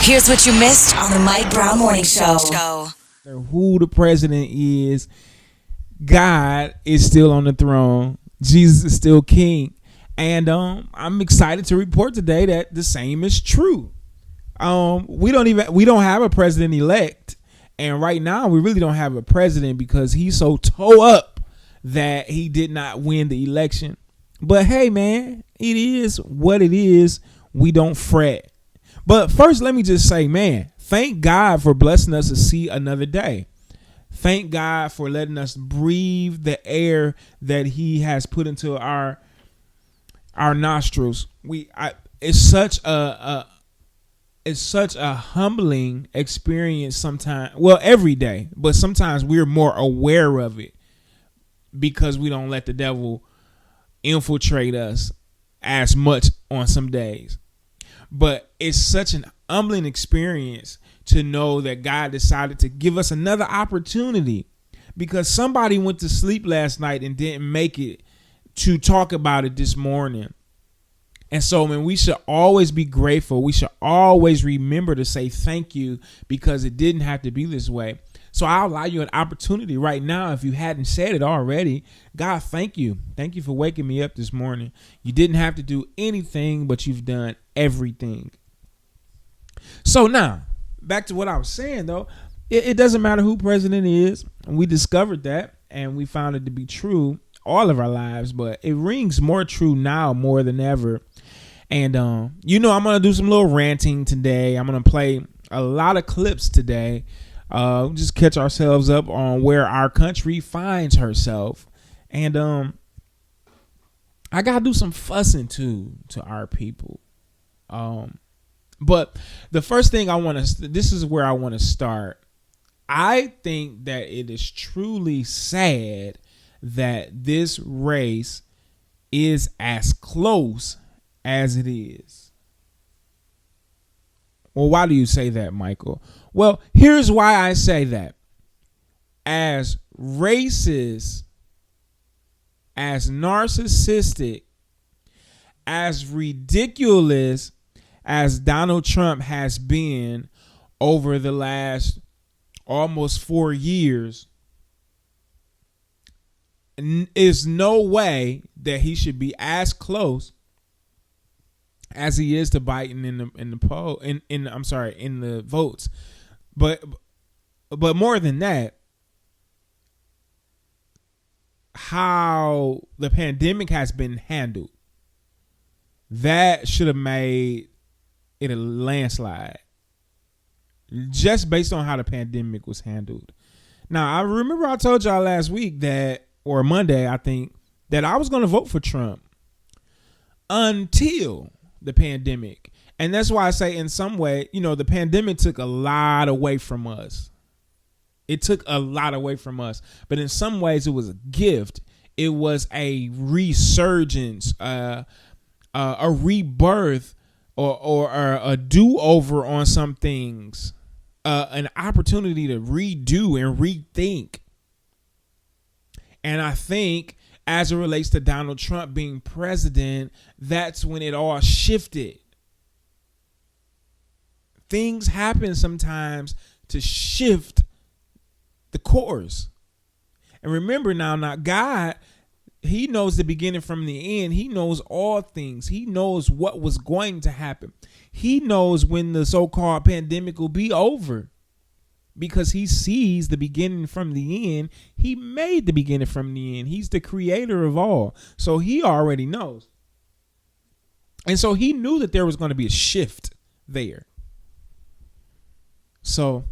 Here's what you missed on the Mike Brown Morning Show. Who the president is, God is still on the throne. Jesus is still king. And I'm excited to report today that the same is true. We don't have a president elect. And right now we really don't have a president because he's so toe up that he did not win the election. But hey, man, it is what it is. We don't fret. But first, let me just say, man, thank God for blessing us to see another day. Thank God for letting us breathe the air that he has put into our nostrils. It's such a humbling experience sometimes. Well, every day, but sometimes we're more aware of it because we don't let the devil infiltrate us as much on some days. But it's such an humbling experience to know that God decided to give us another opportunity because somebody went to sleep last night and didn't make it to talk about it this morning. And so, man, we should always be grateful. We should always remember to say thank you because it didn't have to be this way. So I'll allow you an opportunity right now. If you hadn't said it already, God, thank you. Thank you for waking me up this morning. You didn't have to do anything, but you've done everything. So now, back to what I was saying, though. It doesn't matter who president is. We discovered that, and we found it to be true all of our lives, but it rings more true now more than ever. And, I'm going to do some little ranting today. I'm going to play a lot of clips today. Just catch ourselves up on where our country finds herself. And I got to do some fussing, too, to our people. But the first thing this is where I want to start. I think that it is truly sad that this race is as close as it is. Well, why do you say that, Michael? Well, here's why I say that. As racist, as narcissistic, as ridiculous as Donald Trump has been over the last almost 4 years, is no way that he should be as close as he is to Biden in the votes. But more than that, how the pandemic has been handled, that should have made it a landslide just based on how the pandemic was handled. Now, I remember I told y'all last week or Monday, I think, that I was going to vote for Trump until the pandemic. And that's why I say in some way, the pandemic took a lot away from us. It took a lot away from us. But in some ways, it was a gift. It was a resurgence, a rebirth, or a do-over on some things, an opportunity to redo and rethink. And I think as it relates to Donald Trump being president, that's when it all shifted. Things happen sometimes to shift the course. And remember now God, he knows the beginning from the end. He knows all things. He knows what was going to happen. He knows when the so-called pandemic will be over because he sees the beginning from the end. He made the beginning from the end. He's the creator of all. So he already knows. And so he knew that there was going to be a shift there. So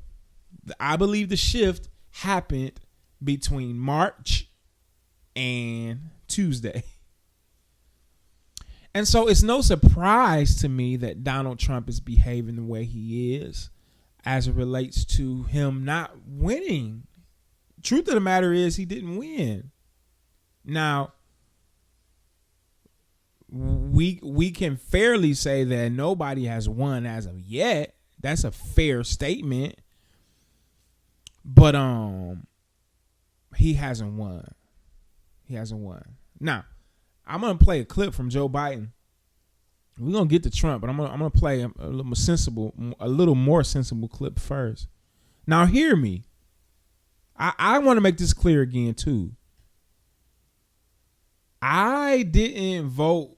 I believe the shift happened between March and Tuesday. And so it's no surprise to me that Donald Trump is behaving the way he is as it relates to him not winning. Truth of the matter is he didn't win. Now, we can fairly say that nobody has won as of yet. That's a fair statement. But he hasn't won. He hasn't won. Now, I'm going to play a clip from Joe Biden We're gonna get to Trump, but I'm gonna play a little more sensible clip first. Now hear me. I want to make this clear again too. I didn't vote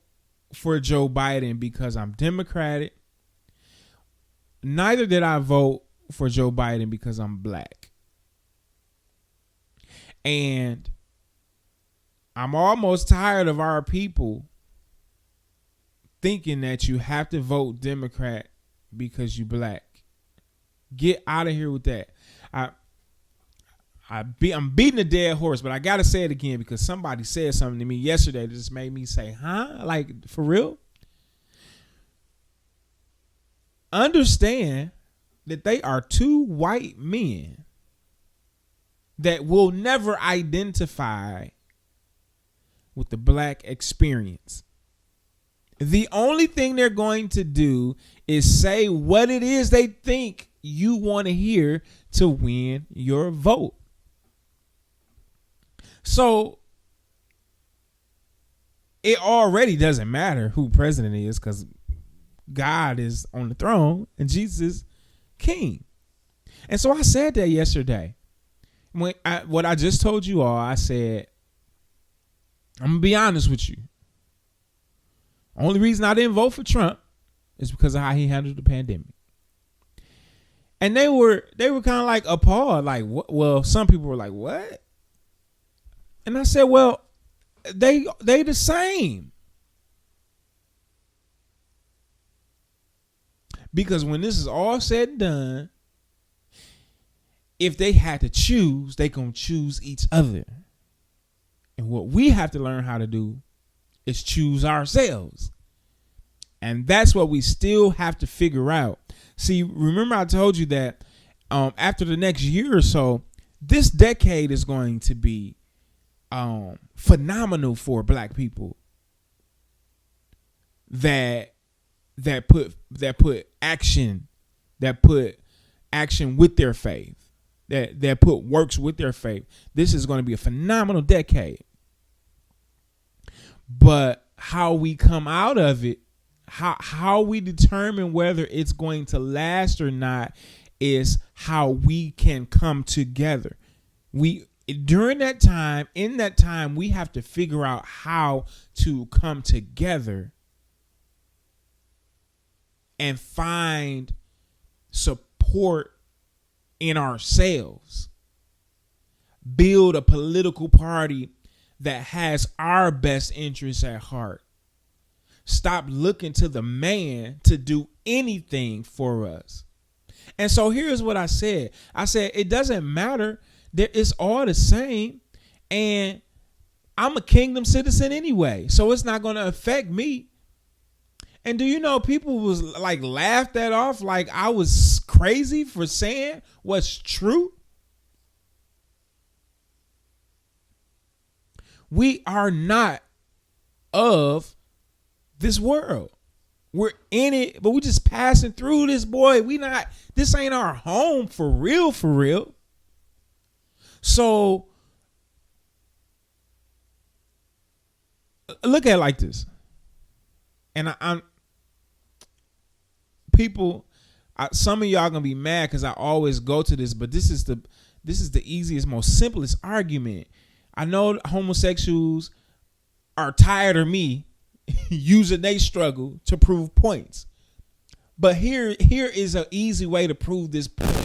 for Joe Biden because I'm Democratic. Neither did I vote for Joe Biden because I'm black. And I'm almost tired of our people thinking that you have to vote Democrat because you black. Get out of here with that. I'm beating a dead horse, but I gotta say it again because somebody said something to me yesterday that just made me say, huh? Like, for real? Understand that they are two white men that will never identify with the black experience. The only thing they're going to do is say what it is they think you want to hear to win your vote. So it already doesn't matter who president is because God is on the throne and Jesus is king. And so I said that yesterday. What I just told you all, I said, I'm going to be honest with you. Only reason I didn't vote for Trump is because of how he handled the pandemic. And they were kind of like appalled, like, what? Well, some people were like, what? And I said, well, they the same. Because when this is all said and done, if they had to choose, they gonna choose each other. And what we have to learn how to do is choose ourselves. And that's what we still have to figure out. See, remember I told you that after the next year or so, this decade is going to be phenomenal for black people that put action with their faith, that put works with their faith. This is going to be a phenomenal decade. But how we come out of it, how we determine whether it's going to last or not, is how we can come together. In that time, we have to figure out how to come together and find support in ourselves. Build a political party that has our best interests at heart. Stop looking to the man to do anything for us. And so here's what I said. I said, it doesn't matter. It's all the same. And I'm a kingdom citizen anyway, so it's not going to affect me. And do you know, people was like laughed that off like I was crazy for saying what's true. We are not of this world. We're in it, but we just passing through this, boy. This ain't our home for real, for real. So look at it like this. And some of y'all gonna be mad because I always go to this, but this is the easiest, most simplest argument. I know homosexuals are tired of me using their struggle to prove points. But here is an easy way to prove this point.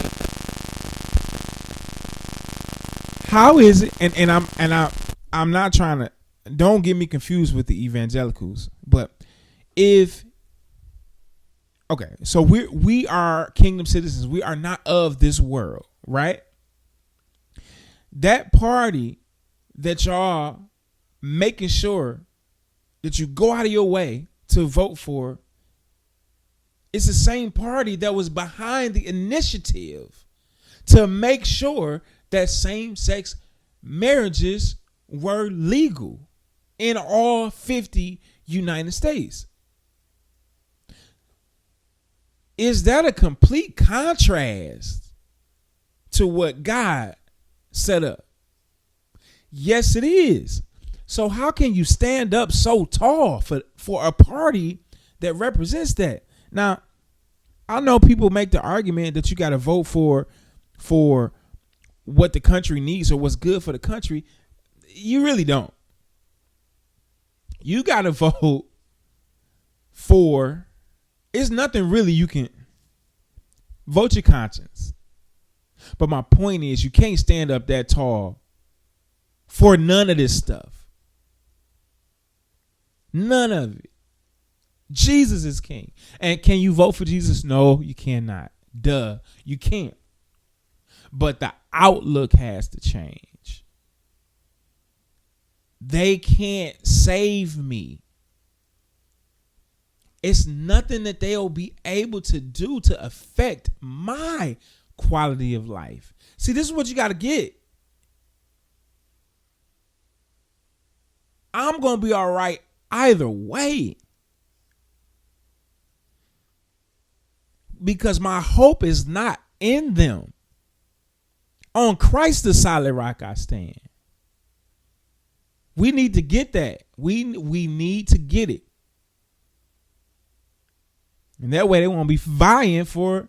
How is it? And I'm not trying to, don't get me confused with the evangelicals, but so we are kingdom citizens. We are not of this world, right? That party that y'all making sure that you go out of your way to vote for, it's the same party that was behind the initiative to make sure that same-sex marriages were legal in all 50 United States. Is that a complete contrast to what God set up? Yes, it is. So how can you stand up so tall for a party that represents that. Now, I know people make the argument that you got to vote for what the country needs or what's good for the country. You really don't. You got to vote for, it's nothing really you can vote your conscience. But my point is, you can't stand up that tall for none of this stuff. None of it. Jesus is king. And can you vote for Jesus? No, you cannot. Duh, you can't. But the outlook has to change. They can't save me. It's nothing that they'll be able to do to affect my quality of life. See, this is what you got to get. I'm going to be all right either way. Because my hope is not in them. On Christ, the solid rock I stand. We need to get that. We need to get it. And that way they won't be vying for it.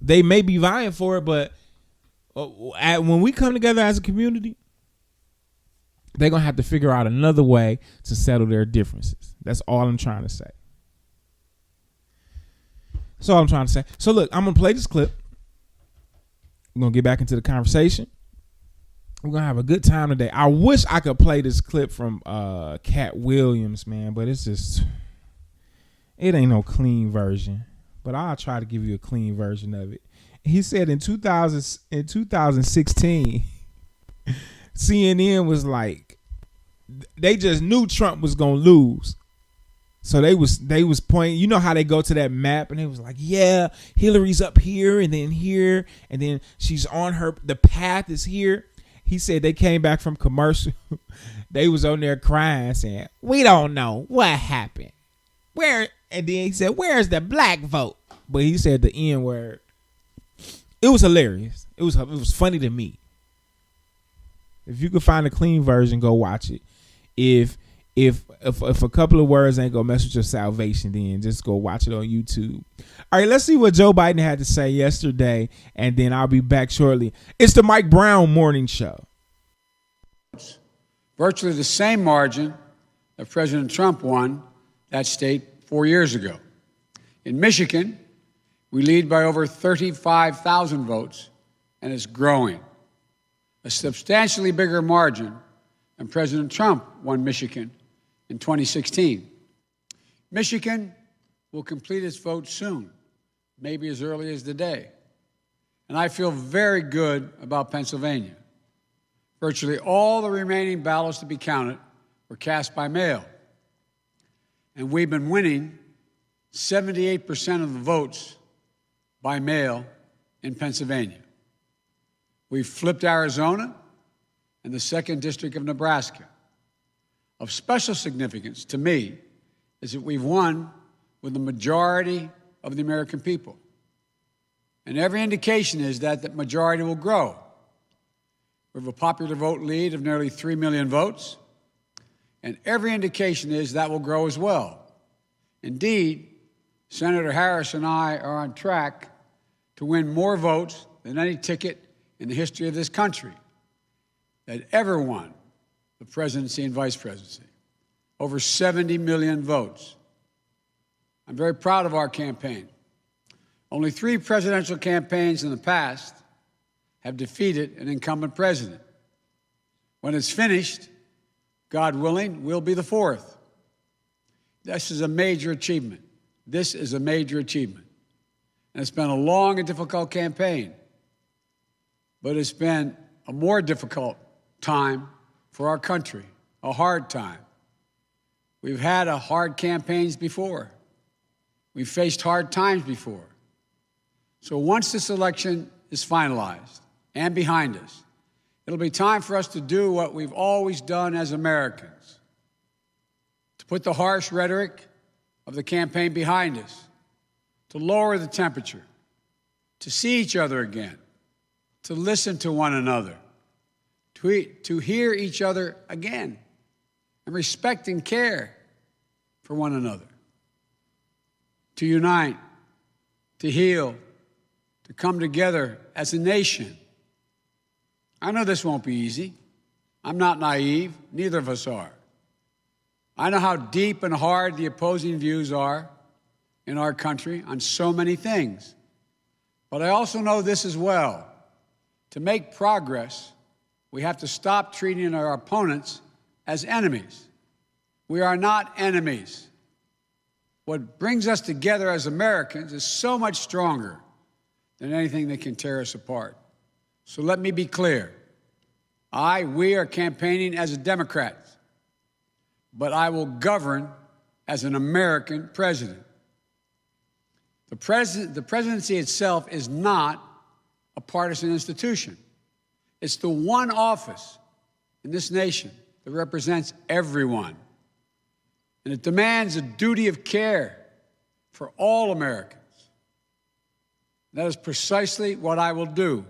They may be vying for it, but when we come together as a community, they're going to have to figure out another way to settle their differences. That's all I'm trying to say. That's all I'm trying to say. So look, I'm going to play this clip. We're going to get back into the conversation. We're going to have a good time today. I wish I could play this clip from Cat Williams, man, but it's just, it ain't no clean version. But I'll try to give you a clean version of it. He said in 2016, CNN was like, they just knew Trump was going to lose. So they was pointing, you know how they go to that map and it was like, yeah, Hillary's up here, and then she's on her, the path is here. He said they came back from commercial. They was on there crying, saying, we don't know what happened. Where? And then he said, where's the black vote? But he said the N word. It was hilarious. It was funny to me. If you could find a clean version, go watch it. If a couple of words ain't gonna mess with your salvation, then just go watch it on YouTube. All right, let's see what Joe Biden had to say yesterday, and then I'll be back shortly. It's the Mike Brown Morning Show. Virtually the same margin that President Trump won that state 4 years ago. In Michigan, we lead by over 35,000 votes, and it's growing. A substantially bigger margin than President Trump won Michigan in 2016. Michigan will complete its vote soon, maybe as early as today. And I feel very good about Pennsylvania. Virtually all the remaining ballots to be counted were cast by mail. And we've been winning 78% of the votes by mail in Pennsylvania. We've flipped Arizona and the 2nd District of Nebraska. Of special significance to me is that we've won with the majority of the American people. And every indication is that that majority will grow. We have a popular vote lead of nearly 3 million votes, and every indication is that will grow as well. Indeed, Senator Harris and I are on track to win more votes than any ticket in the history of this country that ever won the presidency and vice presidency. Over 70 million votes. I'm very proud of our campaign. Only 3 presidential campaigns in the past have defeated an incumbent president. When it's finished, God willing, we'll be the 4th. This is a major achievement. This is a major achievement. And it's been a long and difficult campaign. But it's been a more difficult time for our country, a hard time. We've had hard campaigns before. We've faced hard times before. So once this election is finalized and behind us, it'll be time for us to do what we've always done as Americans, to put the harsh rhetoric of the campaign behind us, to lower the temperature, to see each other again, to listen to one another, to hear each other again, and respect and care for one another. to unite, to heal, to come together as a nation. I know this won't be easy. I'm not naive. Neither of us are. I know how deep and hard the opposing views are in our country on so many things. But I also know this as well. To make progress, we have to stop treating our opponents as enemies. We are not enemies. What brings us together as Americans is so much stronger than anything that can tear us apart. So let me be clear. We are campaigning as Democrats, but I will govern as an American president. The presidency itself is not a partisan institution. It's the one office in this nation that represents everyone. And it demands a duty of care for all Americans. That is precisely what I will do.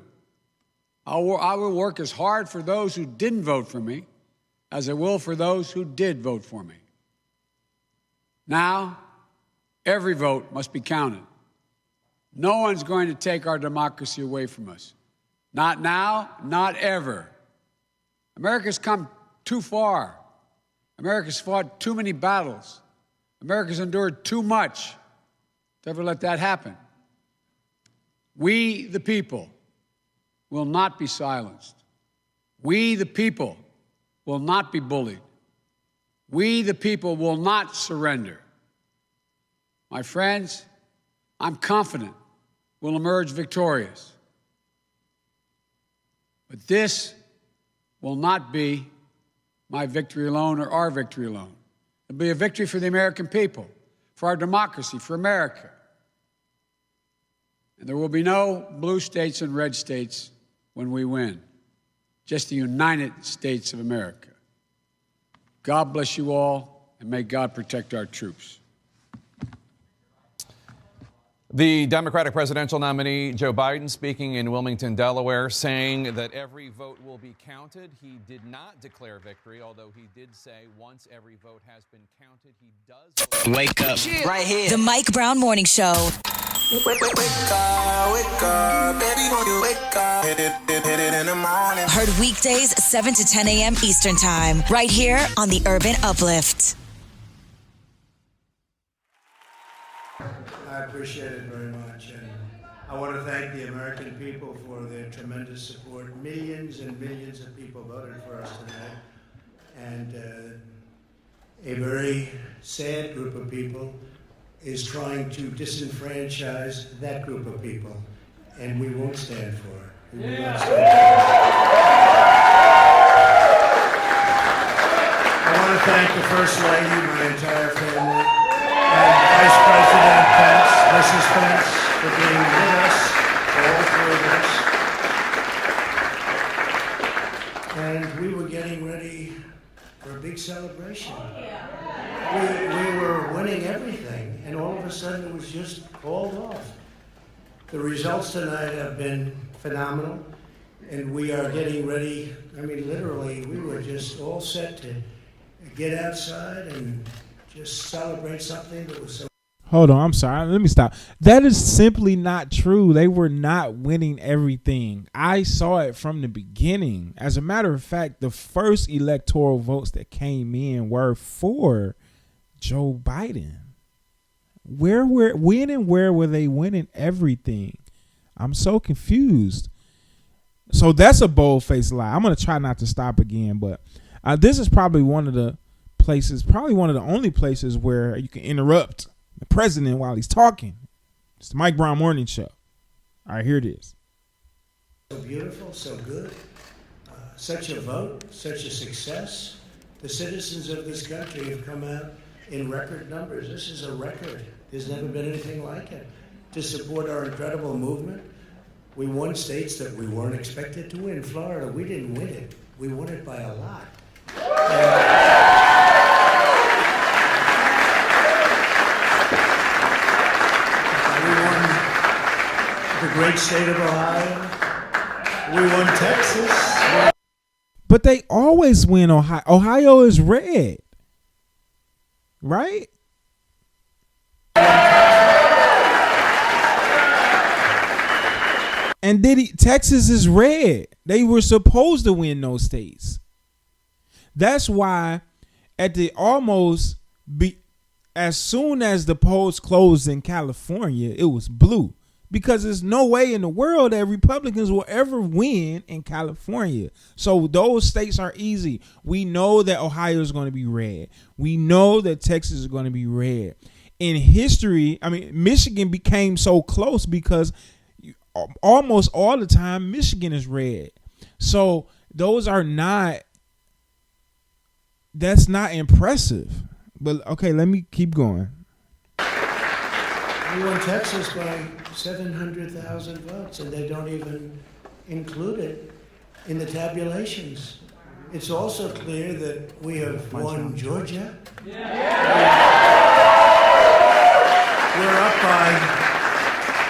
I will work as hard for those who didn't vote for me as I will for those who did vote for me. Now, every vote must be counted. No one's going to take our democracy away from us. Not now, not ever. America's come too far. America's fought too many battles. America's endured too much to ever let that happen. We, the people, will not be silenced. We, the people, will not be bullied. We, the people, will not surrender. My friends, I'm confident we'll emerge victorious. But this will not be my victory alone or our victory alone. It'll be a victory for the American people, for our democracy, for America. And there will be no blue states and red states when we win, just the United States of America. God bless you all, and may God protect our troops. The Democratic presidential nominee, Joe Biden, speaking in Wilmington, Delaware, saying that every vote will be counted. He did not declare victory, although he did say once every vote has been counted, he does vote. Wake up. Right here. The Mike Brown Morning Show. Wake up, baby, when you wake up, hit it in the morning. Heard weekdays 7 to 10 a.m. Eastern Time, right here on the Urban Uplift. I appreciate it very much, and I want to thank the American people for their tremendous support. Millions and millions of people voted for us tonight, and a very sad group of people is trying to disenfranchise that group of people, and we won't stand for it. We will not stand for it. I want to thank the First Lady, my entire family, and Vice President Pence, Mrs. Pence, for being with us, all 4 of us. And we were getting ready for a big celebration. We were winning everything, and all of a sudden it was just called off. The results tonight have been phenomenal, and we are getting ready. I mean, literally, we were just all set to get outside and just celebrate something that was so. Hold on, I'm sorry. Let me stop. That is simply not true. They were not winning everything. I saw it from the beginning. As a matter of fact, the first electoral votes that came in were for Joe Biden. Where were they winning everything? I'm so confused. So that's a bold-faced lie. I'm going to try not to stop again, but this is probably one of the places, probably one of the only places where you can interrupt the president while he's talking. It's the Mike Brown Morning Show. All right, here it is. So beautiful, so good. Such a vote, such a success. The citizens of this country have come out in record numbers. This is a record. There's never been anything like it. To support our incredible movement, we won states that we weren't expected to win. Florida, we didn't win it. We won it by a lot. We won the great state of Ohio. We won Texas. But they always win Ohio. Ohio is red. Right? And Texas is red. They were supposed to win those states. That's why as soon as the polls closed in California, it was blue. Because there's no way in the world that Republicans will ever win in California. So those states are easy. We know that Ohio is going to be red. We know that Texas is going to be red. In history, Michigan became so close because almost all the time Michigan is red. So that's not impressive. But okay, let me keep going. We won Texas by 700,000 votes, and they don't even include it in the tabulations. It's also clear that we have won Georgia. We're up by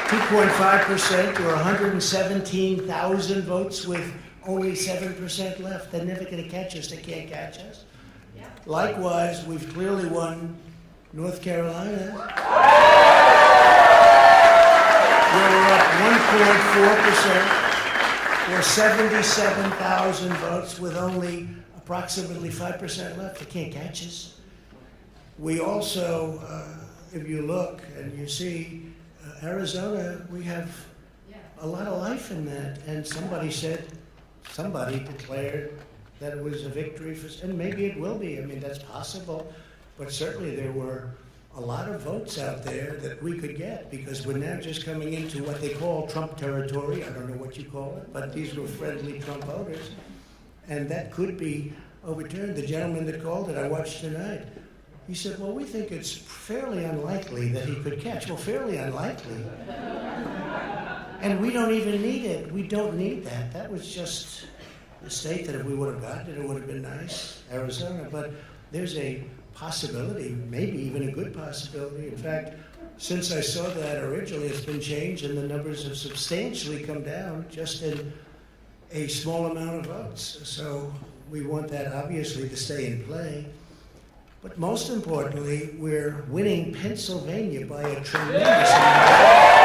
2.5%, or 117,000 votes with only 7% left. They're never going to catch us. They can't catch us. Likewise, we've clearly won North Carolina. We're up 1.4%, or 77,000 votes with only approximately 5% left. They can't catch us. We also, if you look and you see Arizona, we have a lot of life in that. And somebody declared that it was a victory and maybe it will be. That's possible. But certainly there were a lot of votes out there that we could get, because we're now just coming into what they call Trump territory. I don't know what you call it, but these were friendly Trump voters. And that could be overturned. The gentleman that called it, I watched tonight, he said, well, we think it's fairly unlikely that he could catch. Well, fairly unlikely. And we don't even need it. We don't need that. That was just a state that if we would have gotten it, it would have been nice, Arizona. But there's a possibility, maybe even a good possibility. In fact, since I saw that originally, it's been changed and the numbers have substantially come down just in a small amount of votes. So we want that obviously to stay in play. But most importantly, we're winning Pennsylvania by a tremendous amount.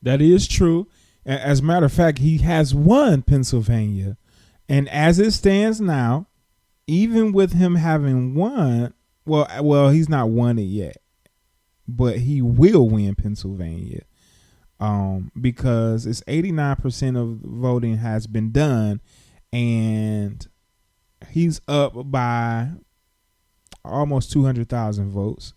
That is true. As a matter of fact, he has won Pennsylvania. And as it stands now, even with him having won, well, he's not won it yet, but he will win Pennsylvania, because it's 89% of voting has been done, and he's up by almost 200,000 votes.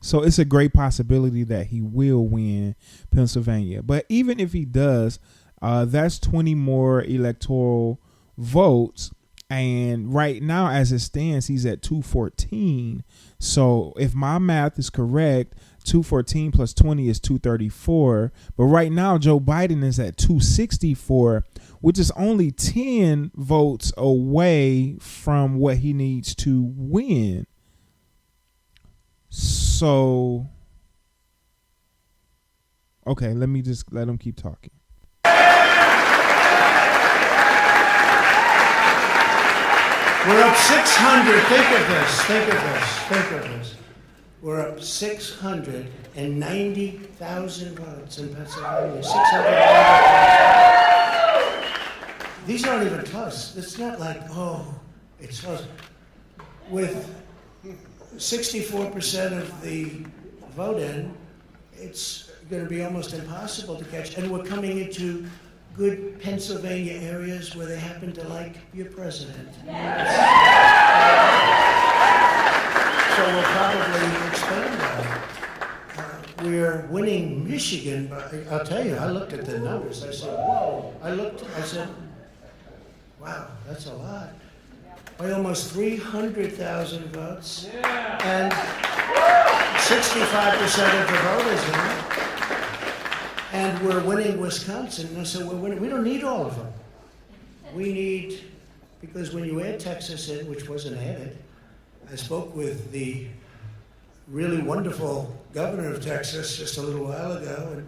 So it's a great possibility that he will win Pennsylvania. But even if he does, that's 20 more electoral votes. And right now, as it stands, he's at 214. So if my math is correct, 214 plus 20 is 234. But right now, Joe Biden is at 264, which is only 10 votes away from what he needs to win. So, okay, let me just let him keep talking. We're up 600. Think of this. We're up 690,000 votes in Pennsylvania. 690,000. These aren't even close. It's not like, it's close. With 64% of the vote in, it's going to be almost impossible to catch. And we're coming into good Pennsylvania areas where they happen to like your president. So we'll probably expand that. We're winning Michigan by, I'll tell you, I looked at the numbers. I said, whoa. I said, wow, that's a lot. By almost 300,000 votes. And 65% of the voters in it. And we're winning Wisconsin. So we're winning. We don't need all of them. We need, because when you add Texas in, which wasn't added, I spoke with the really wonderful governor of Texas just a little while ago, and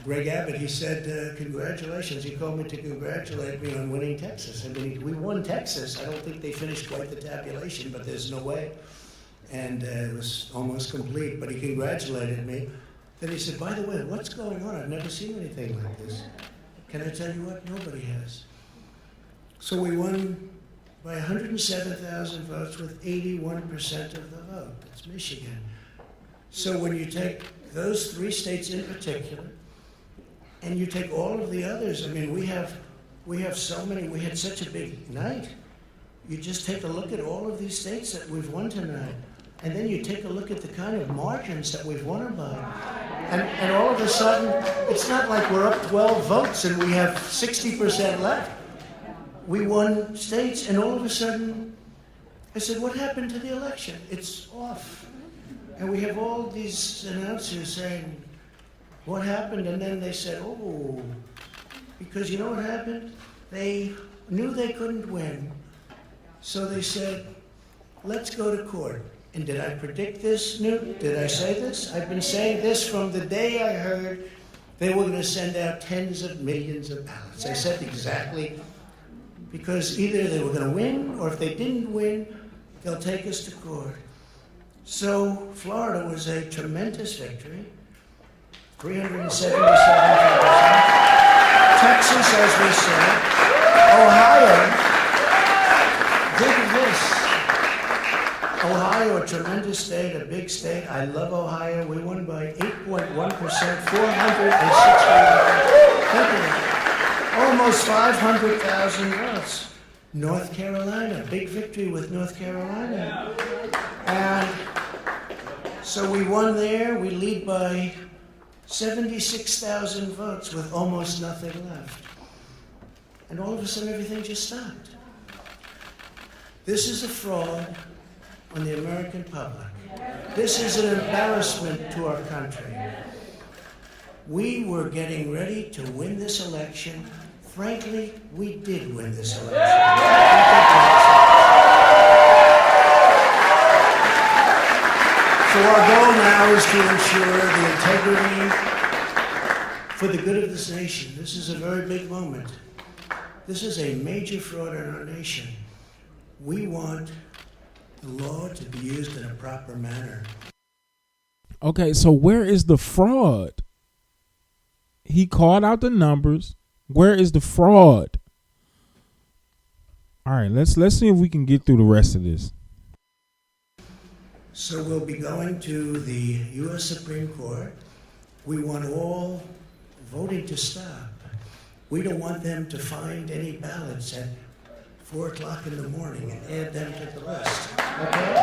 Greg Abbott, he said, congratulations. He called me to congratulate me on winning Texas. I mean, we won Texas. I don't think they finished quite the tabulation, but there's no way. And it was almost complete, but he congratulated me. Then he said, by the way, what's going on? I've never seen anything like this. Can I tell you what? Nobody has. So we won by 107,000 votes with 81% of the vote. That's Michigan. So when you take those three states in particular, and you take all of the others, I mean, we have so many, we had such a big night. You just take a look at all of these states that we've won tonight, and then you take a look at the kind of margins that we've won them by. And all of a sudden, it's not like we're up 12 votes and we have 60% left. We won states, and all of a sudden, I said, what happened to the election? It's off. And we have all these announcers saying, what happened? And then they said, oh, because you know what happened? They knew they couldn't win. So they said, let's go to court. And did I predict this, Newton? Did I say this? I've been saying this from the day I heard they were going to send out tens of millions of ballots. I said exactly, because either they were going to win, or if they didn't win, they'll take us to court. So Florida was a tremendous victory, 377,000. Texas, as we said. Ohio, think of this. Ohio, a tremendous state, a big state. I love Ohio. We won by 8.1%, 460. Almost 500,000 votes. North Carolina, big victory with North Carolina. And so we won there. We lead by 76,000 votes with almost nothing left. And all of a sudden, everything just stopped. This is a fraud on the American public. This is an embarrassment to our country. We were getting ready to win this election. Frankly, we did win this election. So our goal now is to ensure the integrity for the good of this nation. This is a very big moment. This is a major fraud in our nation. We want the law to be used in a proper manner. Okay, so where is the fraud? He called out the numbers. Where is the fraud? All right, let's see if we can get through the rest of this. So we'll be going to the U.S. Supreme Court. We want all voting to stop. We don't want them to find any ballots at 4 o'clock in the morning and add them to the list. Okay?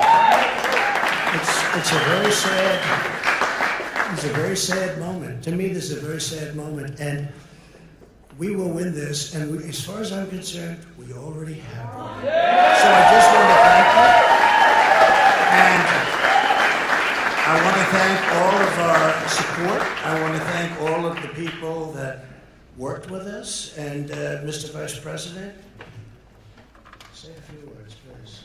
It's a very sad moment. To me, this is a very sad moment, and we will win this. And we, as far as I'm concerned, we already have won. So I just want to thank you, and I want to thank all of our support. I want to thank all of the people that worked with us, and Mr. Vice President. Say a few words, please.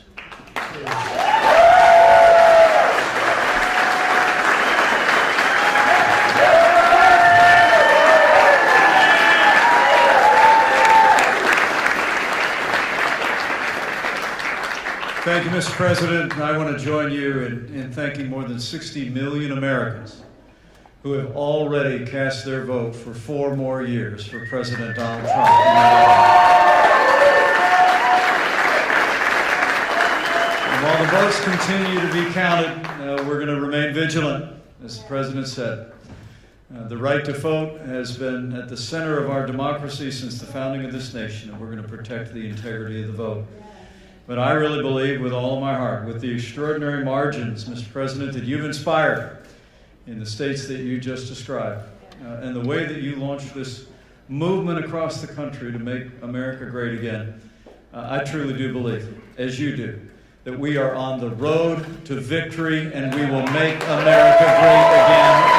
Thank you, Mr. President. I want to join you in thanking more than 60 million Americans who have already cast their vote for 4 more years for President Donald Trump. And while the votes continue to be counted, we're going to remain vigilant, as the President said. The right to vote has been at the center of our democracy since the founding of this nation, and we're going to protect the integrity of the vote. But I really believe with all of my heart, with the extraordinary margins, Mr. President, that you've inspired in the states that you just described, and the way that you launched this movement across the country to make America great again, I truly do believe, as you do, that we are on the road to victory and we will make America great again.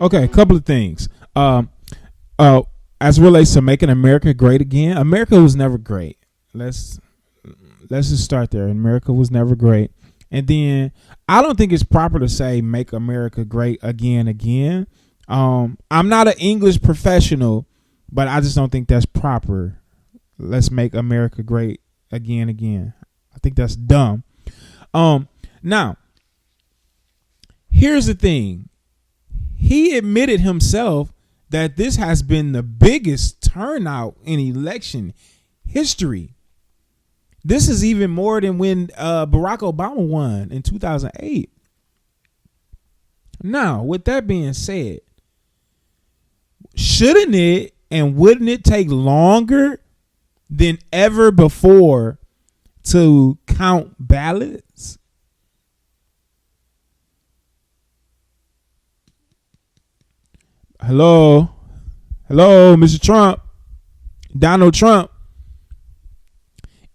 Okay, a couple of things. As it relates to making America great again, America was never great. Let's Let's just start there. America was never great. And then I don't think it's proper to say make America great again. I'm not an English professional, but I just don't think that's proper. Let's make America great again. I think that's dumb. Now, here's the thing. He admitted himself that this has been the biggest turnout in election history. This is even more than when Barack Obama won in 2008. Now, with that being said, shouldn't it and wouldn't it take longer than ever before to count ballots? Hello, Mr. Trump, Donald Trump.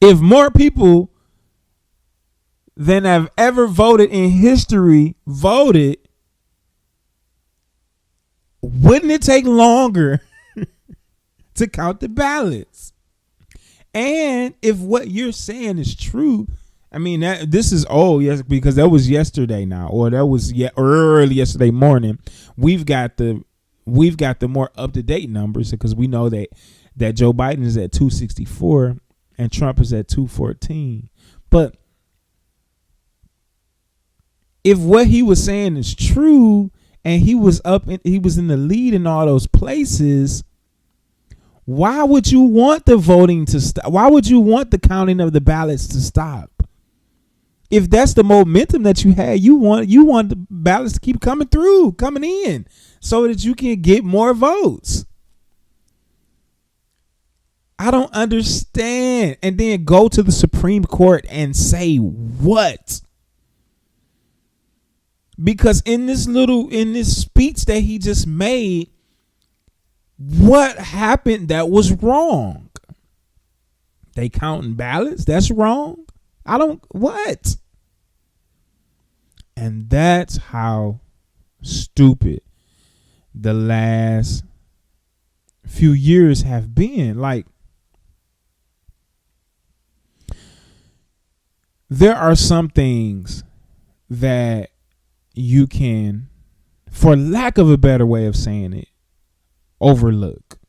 If more people than have ever voted in history voted, wouldn't it take longer to count the ballots? And if what you're saying is true, I mean, this is old, yes, because that was yesterday now, or that was early yesterday morning. We've got the more up to date numbers because we know that Joe Biden is at 264 and Trump is at 214. But if what he was saying is true and he was in the lead in all those places, why would you want the voting to stop? Why would you want the counting of the ballots to stop? If that's the momentum that you had, you want the ballots to keep coming in, so that you can get more votes. I don't understand. And then go to the Supreme Court and say what? Because in this speech that he just made, what happened that was wrong? They counting ballots? That's wrong? What? And that's how stupid the last few years have been. Like, there are some things that you can, for lack of a better way of saying it, overlook.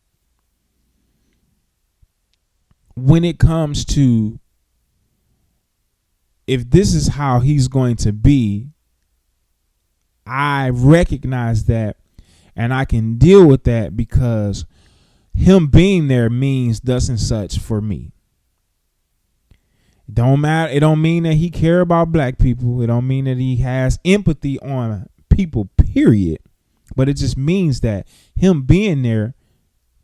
When it comes to, if this is how he's going to be, I recognize that and I can deal with that because him being there means thus and such for me. It don't matter. It don't mean that he care about black people. It don't mean that he has empathy on people, period. But it just means that him being there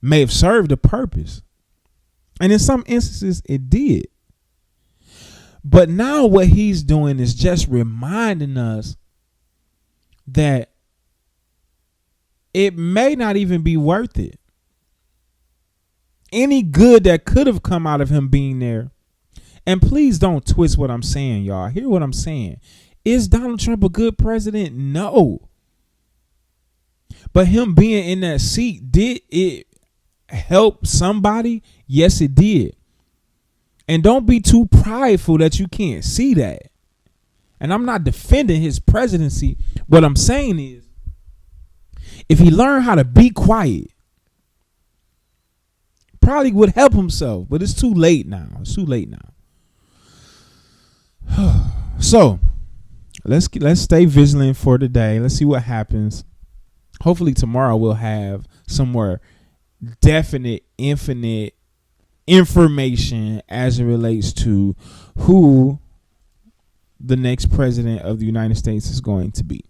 may have served a purpose. And in some instances, it did. But now what he's doing is just reminding us that it may not even be worth it. Any good that could have come out of him being there. And please don't twist what I'm saying, y'all. Hear what I'm saying. Is Donald Trump a good president? No. But him being in that seat, did it help somebody? Yes, it did. And don't be too prideful that you can't see that. And I'm not defending his presidency. What I'm saying is, if he learned how to be quiet, probably would help himself. But it's too late now. So let's stay vigilant for today. Let's see what happens. Hopefully tomorrow we'll have some more definite, infinite information as it relates to who the next president of the United States is going to be.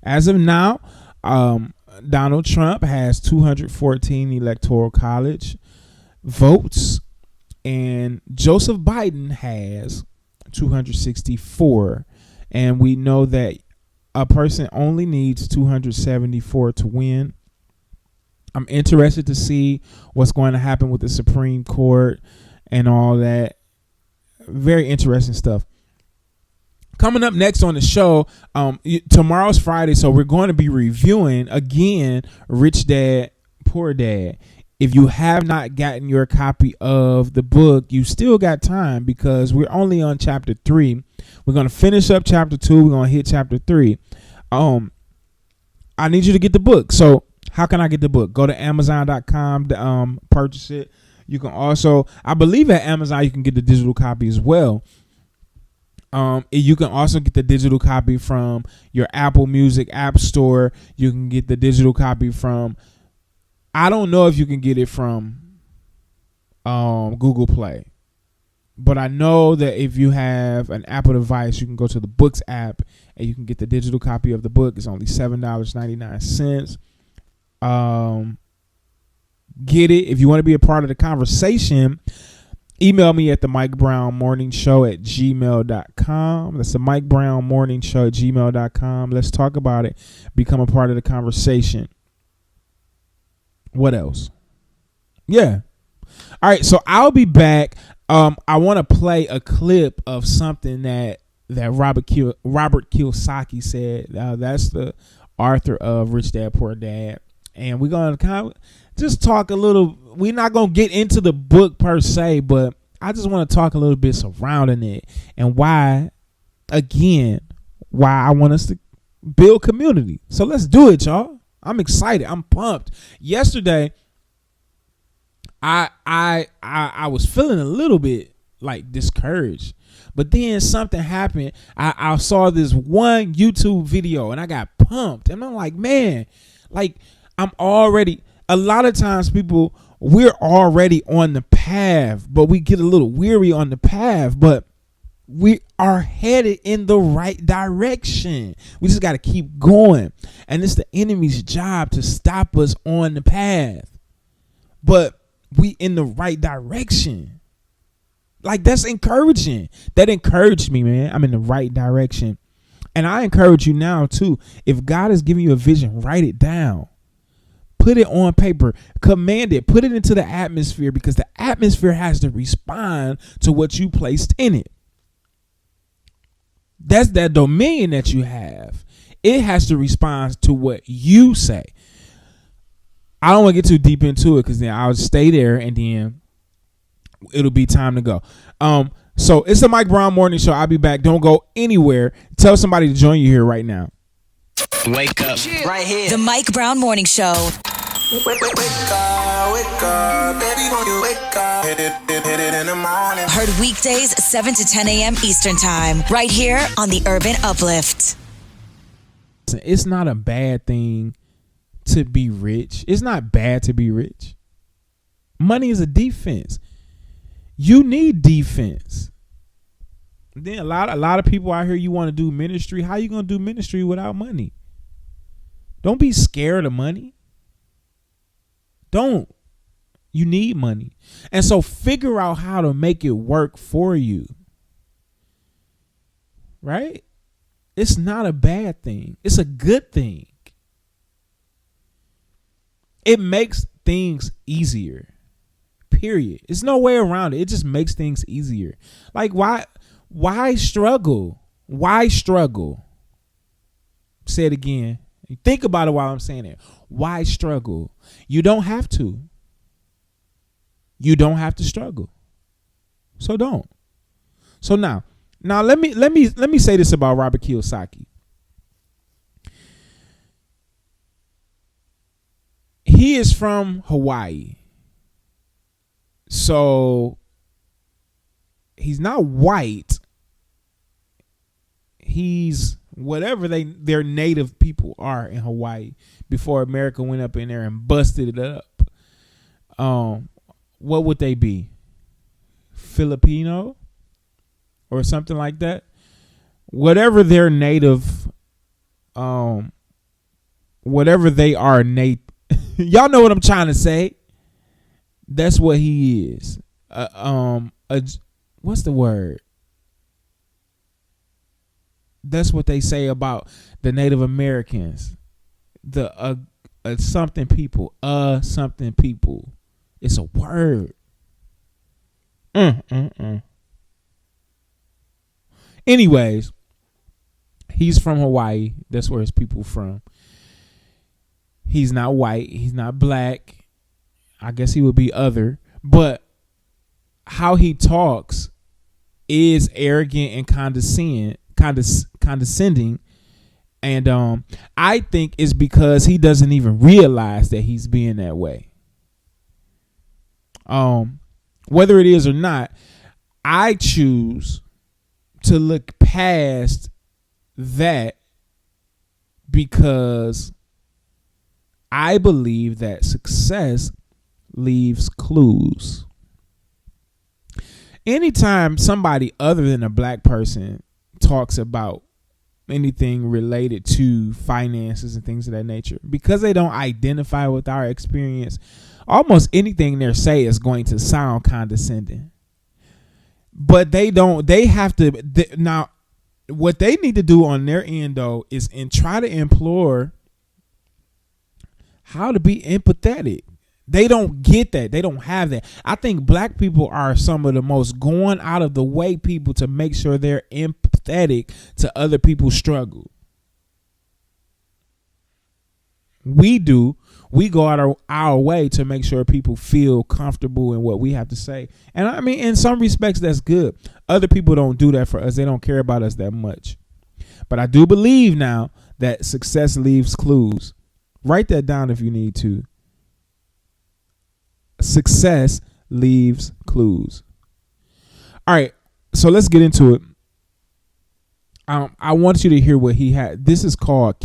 As of now, Donald Trump has 214 electoral college votes, and Joseph Biden has 264. And we know that a person only needs 274 to win. I'm interested to see what's going to happen with the Supreme Court and all that. Very interesting stuff. Coming up next on the show, tomorrow's Friday, so we're going to be reviewing again Rich Dad, Poor Dad. if you have not gotten your copy of the book, you still got time because we're only on chapter 3. We're going to finish up chapter 2. We're going to hit chapter 3. I need you to get the book. So how can I get the book? Go to Amazon.com to purchase it. You can also, I believe at Amazon, you can get the digital copy as well. You can also get the digital copy from your Apple Music App Store. You can get the digital copy from, I don't know if you can get it from Google Play. But I know that if you have an Apple device, you can go to the Books app and you can get the digital copy of the book. It's only $7.99. Get it. If you want to be a part of the conversation, email me at the Mike Brown Morning Show at gmail.com. That's the Mike Brown Morning Show at gmail.com. Let's talk about it. Become a part of the conversation. What else? Yeah. All right. So I'll be back. I want to play a clip of something that Robert Kiyosaki said. That's the author of Rich Dad Poor Dad. And we're going to kind of just talk a little. We're not going to get into the book per se, but I just want to talk a little bit surrounding it and why I want us to build community. So let's do it, y'all. I'm excited. I'm pumped. Yesterday, I was feeling a little bit like discouraged, but then something happened. I saw this one YouTube video and I got pumped, and I'm like, man, like I'm already. A lot of times, we're already on the path, but we get a little weary on the path, but we are headed in the right direction. We just got to keep going, and it's the enemy's job to stop us on the path, but we in the right direction. Like, that's encouraging. That encouraged me, man. I'm in the right direction. And I encourage you now too. If God is giving you a vision, write it down. Put it on paper. Command it. Put it into the atmosphere, because the atmosphere has to respond to what you placed in it. That's that dominion that you have. It has to respond to what you say. I don't want to get too deep into it, because then I'll stay there and then it'll be time to go. So it's the Mike Brown Morning Show. I'll be back. Don't go anywhere. Tell somebody to join you here right now. Wake up, right here. The Mike Brown Morning Show. Wake up, baby, when you wake up, hit it in the morning. Heard weekdays 7 to 10 a.m. Eastern Time, right here on the Urban Uplift. It's not a bad thing to be rich. It's not bad to be rich. Money is a defense. You need defense. Then a lot of people out here, you want to do ministry. How you going to do ministry without money? Don't be scared of money. Don't. You need money. And so figure out how to make it work for you. Right? It's not a bad thing. It's a good thing. It makes things easier. Period. There's no way around it. It just makes things easier. Like, why struggle? Why struggle? Say it again. Think about it while I'm saying it. Why struggle? You don't have to. You don't have to struggle. So don't. So now let me say this about Robert Kiyosaki. He is from Hawaii. So he's not white. He's whatever their native people are in Hawaii before America went up in there and busted it up. What would they be? Filipino or something like that? Whatever their native, whatever they are native. Y'all know what I'm trying to say. That's what he is. What's the word? That's what they say about the Native Americans. The something people. Something people. It's a word. Anyways, he's from Hawaii. That's where his people from. He's not white. He's not black. I guess he would be other, but how he talks is arrogant and condescending. And I think it's because he doesn't even realize that he's being that way. Whether it is or not, I choose to look past that because I believe that success leaves clues. Anytime somebody other than a black person talks about anything related to finances and things of that nature, because they don't identify with our experience, almost anything they say is going to sound condescending. But they have to, now what they need to do on their end though is try to implore how to be empathetic. They don't get that. They don't have that. I think black people are some of the most going out of the way people to make sure they're empathetic to other people's struggle. We do. We go out of our way to make sure people feel comfortable in what we have to say. And I mean, in some respects, that's good. Other people don't do that for us. They don't care about us that much. But I do believe now that success leaves clues. Write that down if you need to. Success leaves clues. All right, so let's get into it. I want you to hear what he had. This is called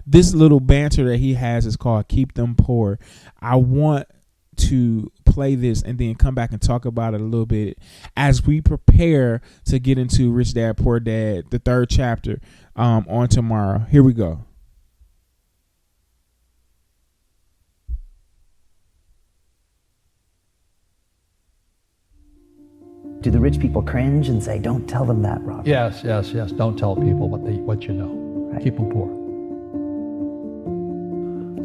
this little banter that he has is called Keep Them Poor. I want to play this and then come back and talk about it a little bit as we prepare to get into Rich Dad Poor Dad, the 3rd chapter, on tomorrow. Here we go. Do the rich people cringe and say, "Don't tell them that, Rob"? Yes. Don't tell people what you know. Right. Keep them poor.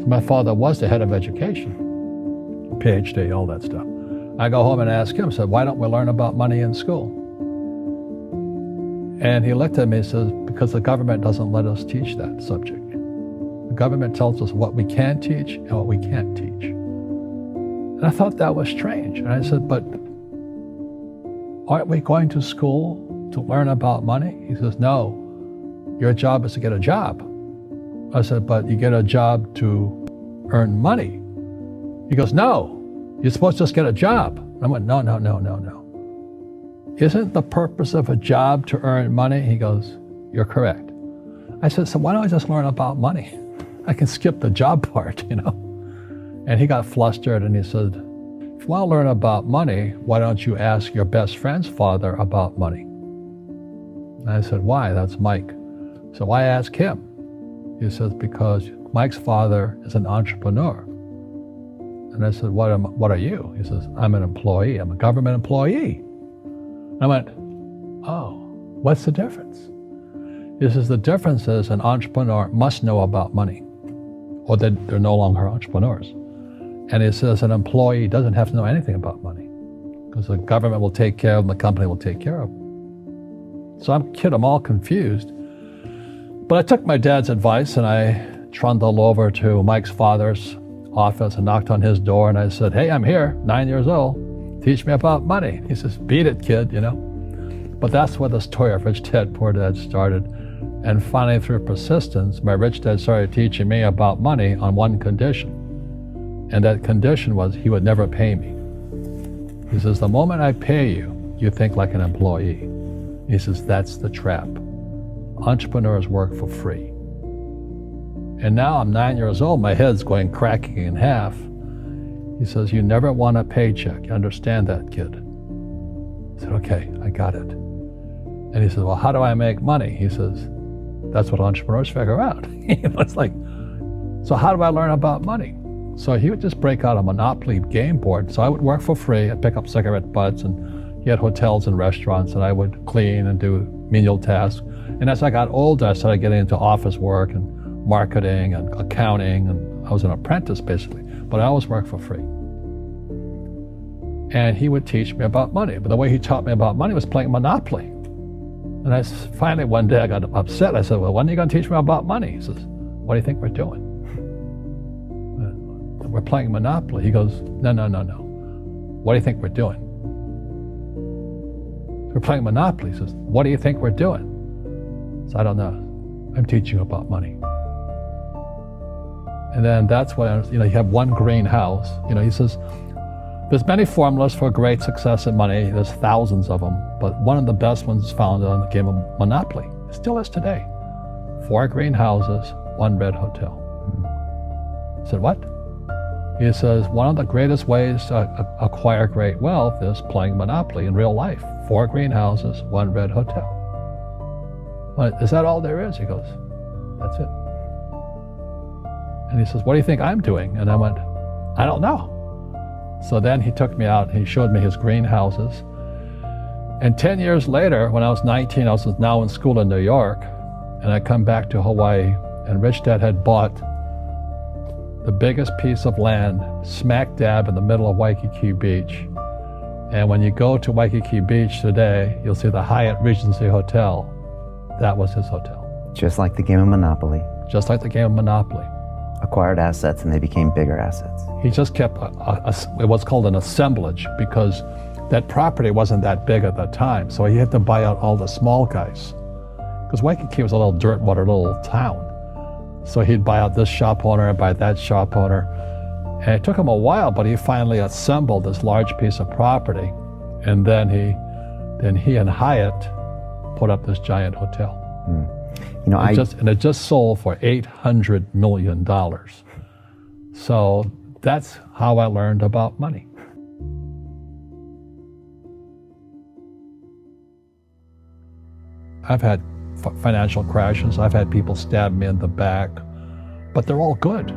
My father was the head of education, PhD, all that stuff. I go home and ask him, said, "Why don't we learn about money in school?" And he looked at me and says, "Because the government doesn't let us teach that subject. The government tells us what we can teach and what we can't teach." And I thought that was strange. And I said, "But aren't we going to school to learn about money?" He says, "No, your job is to get a job." I said, "But you get a job to earn money." He goes, "No, you're supposed to just get a job." I went, No. Isn't the purpose of a job to earn money? He goes, "You're correct." I said, "So why don't I just learn about money? I can skip the job part, you know?" And he got flustered and he said, "If you want to learn about money, why don't you ask your best friend's father about money?" And I said, "Why? That's Mike." So why ask him? He says, "Because Mike's father is an entrepreneur." And I said, what are you? He says, "I'm an employee. I'm a government employee." And I went, "Oh, what's the difference?" He says, "The difference is an entrepreneur must know about money, or they're no longer entrepreneurs." And he says an employee doesn't have to know anything about money because the government will take care of them, the company will take care of them. So I'm all confused. But I took my dad's advice and I trundled over to Mike's father's office and knocked on his door and I said, "Hey, I'm here, 9 years old. Teach me about money." He says, "Beat it, kid, you know." But that's where the story of Rich Dad Poor Dad started. And finally, through persistence, my rich dad started teaching me about money on one condition. And that condition was he would never pay me. He says, "The moment I pay you, you think like an employee." He says, "That's the trap. Entrepreneurs work for free." And now I'm 9 years old, my head's cracking in half. He says, "You never want a paycheck. You understand that, kid?" I said, "Okay, I got it." And he says, "Well, how do I make money?" He says, "That's what entrepreneurs figure out." It's like, so how do I learn about money? So he would just break out a Monopoly game board. So I would work for free. I'd pick up cigarette butts, and he had hotels and restaurants, and I would clean and do menial tasks. And as I got older, I started getting into office work and marketing and accounting, and I was an apprentice basically, but I always worked for free. And he would teach me about money, but the way he taught me about money was playing Monopoly. And finally one day I got upset. I said, "Well, when are you going to teach me about money?" He says, "What do you think we're doing?" We're playing Monopoly. He goes, no. What do you think we're doing? We're playing Monopoly. He says, what do you think we're doing? So I don't know. I'm teaching you about money. And then that's when, you have one greenhouse. He says, there's many formulas for great success in money. There's thousands of them. But one of the best ones found on the game of Monopoly. It still is today. 4 greenhouses, 1 red hotel. I said, what? He says, one of the greatest ways to acquire great wealth is playing Monopoly in real life. 4 greenhouses, 1 red hotel. But is that all there is? He goes, that's it. And he says, what do you think I'm doing? And I went, I don't know. So then he took me out and he showed me his greenhouses. And 10 years later, when I was 19, I was now in school in New York, and I come back to Hawaii, and Rich Dad had bought the biggest piece of land smack dab in the middle of Waikiki Beach. And when you go to Waikiki Beach today, you'll see the Hyatt Regency Hotel. That was his hotel. Just like the game of Monopoly. Just like the game of Monopoly. Acquired assets and they became bigger assets. He just kept what's called an assemblage, because that property wasn't that big at that time. So he had to buy out all the small guys. Because Waikiki was a little dirt water little town. So he'd buy out this shop owner and buy that shop owner. And it took him a while, but he finally assembled this large piece of property. And then he and Hyatt put up this giant hotel. It just sold for $800 million. So that's how I learned about money. I've had financial crashes. I've had people stab me in the back, but they're all good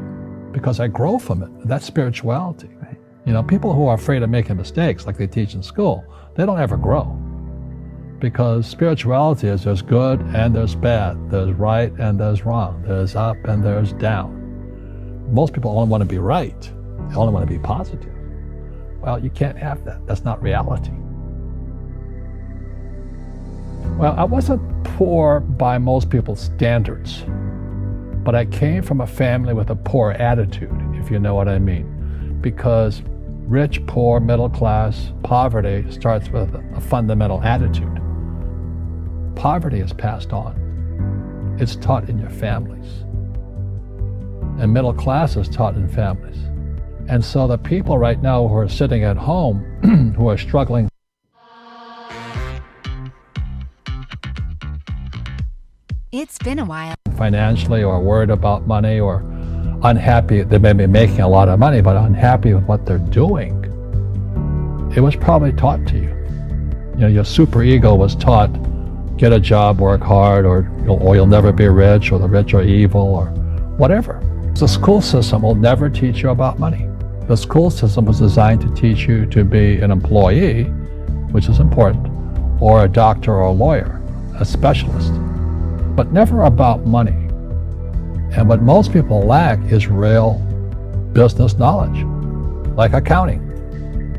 because I grow from it. That's spirituality. Right. People who are afraid of making mistakes, like they teach in school, they don't ever grow. Because spirituality is there's good and there's bad, there's right and there's wrong, there's up and there's down. Most people only want to be right. They only want to be positive. Well, you can't have that. That's not reality. Well, I wasn't poor by most people's standards, but I came from a family with a poor attitude, if you know what I mean. Because rich, poor, middle class, poverty starts with a fundamental attitude. Poverty is passed on. It's taught in your families. And middle class is taught in families. And so the people right now who are sitting at home, who are struggling. It's been a while. Financially, or worried about money, or unhappy. They may be making a lot of money, but unhappy with what they're doing. It was probably taught to you. Your super ego was taught, get a job, work hard, or you'll never be rich, or the rich are evil, or whatever. The school system will never teach you about money. The school system was designed to teach you to be an employee, which is important, or a doctor or a lawyer, a specialist, but never about money. And what most people lack is real business knowledge, like accounting,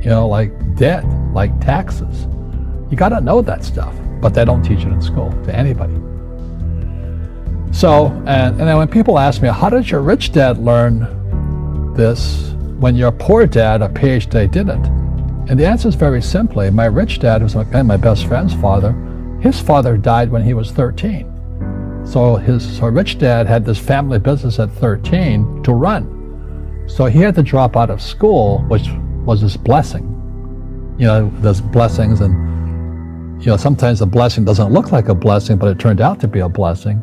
like debt, like taxes. You got to know that stuff, but they don't teach it in school to anybody. So, and then when people ask me, how did your rich dad learn this when your poor dad, a PhD, didn't? And the answer is very simply, my rich dad, who's my best friend's father, his father died when he was 13. So rich dad had this family business at 13 to run. So he had to drop out of school, which was his blessing. There's blessings, and sometimes the blessing doesn't look like a blessing, but it turned out to be a blessing.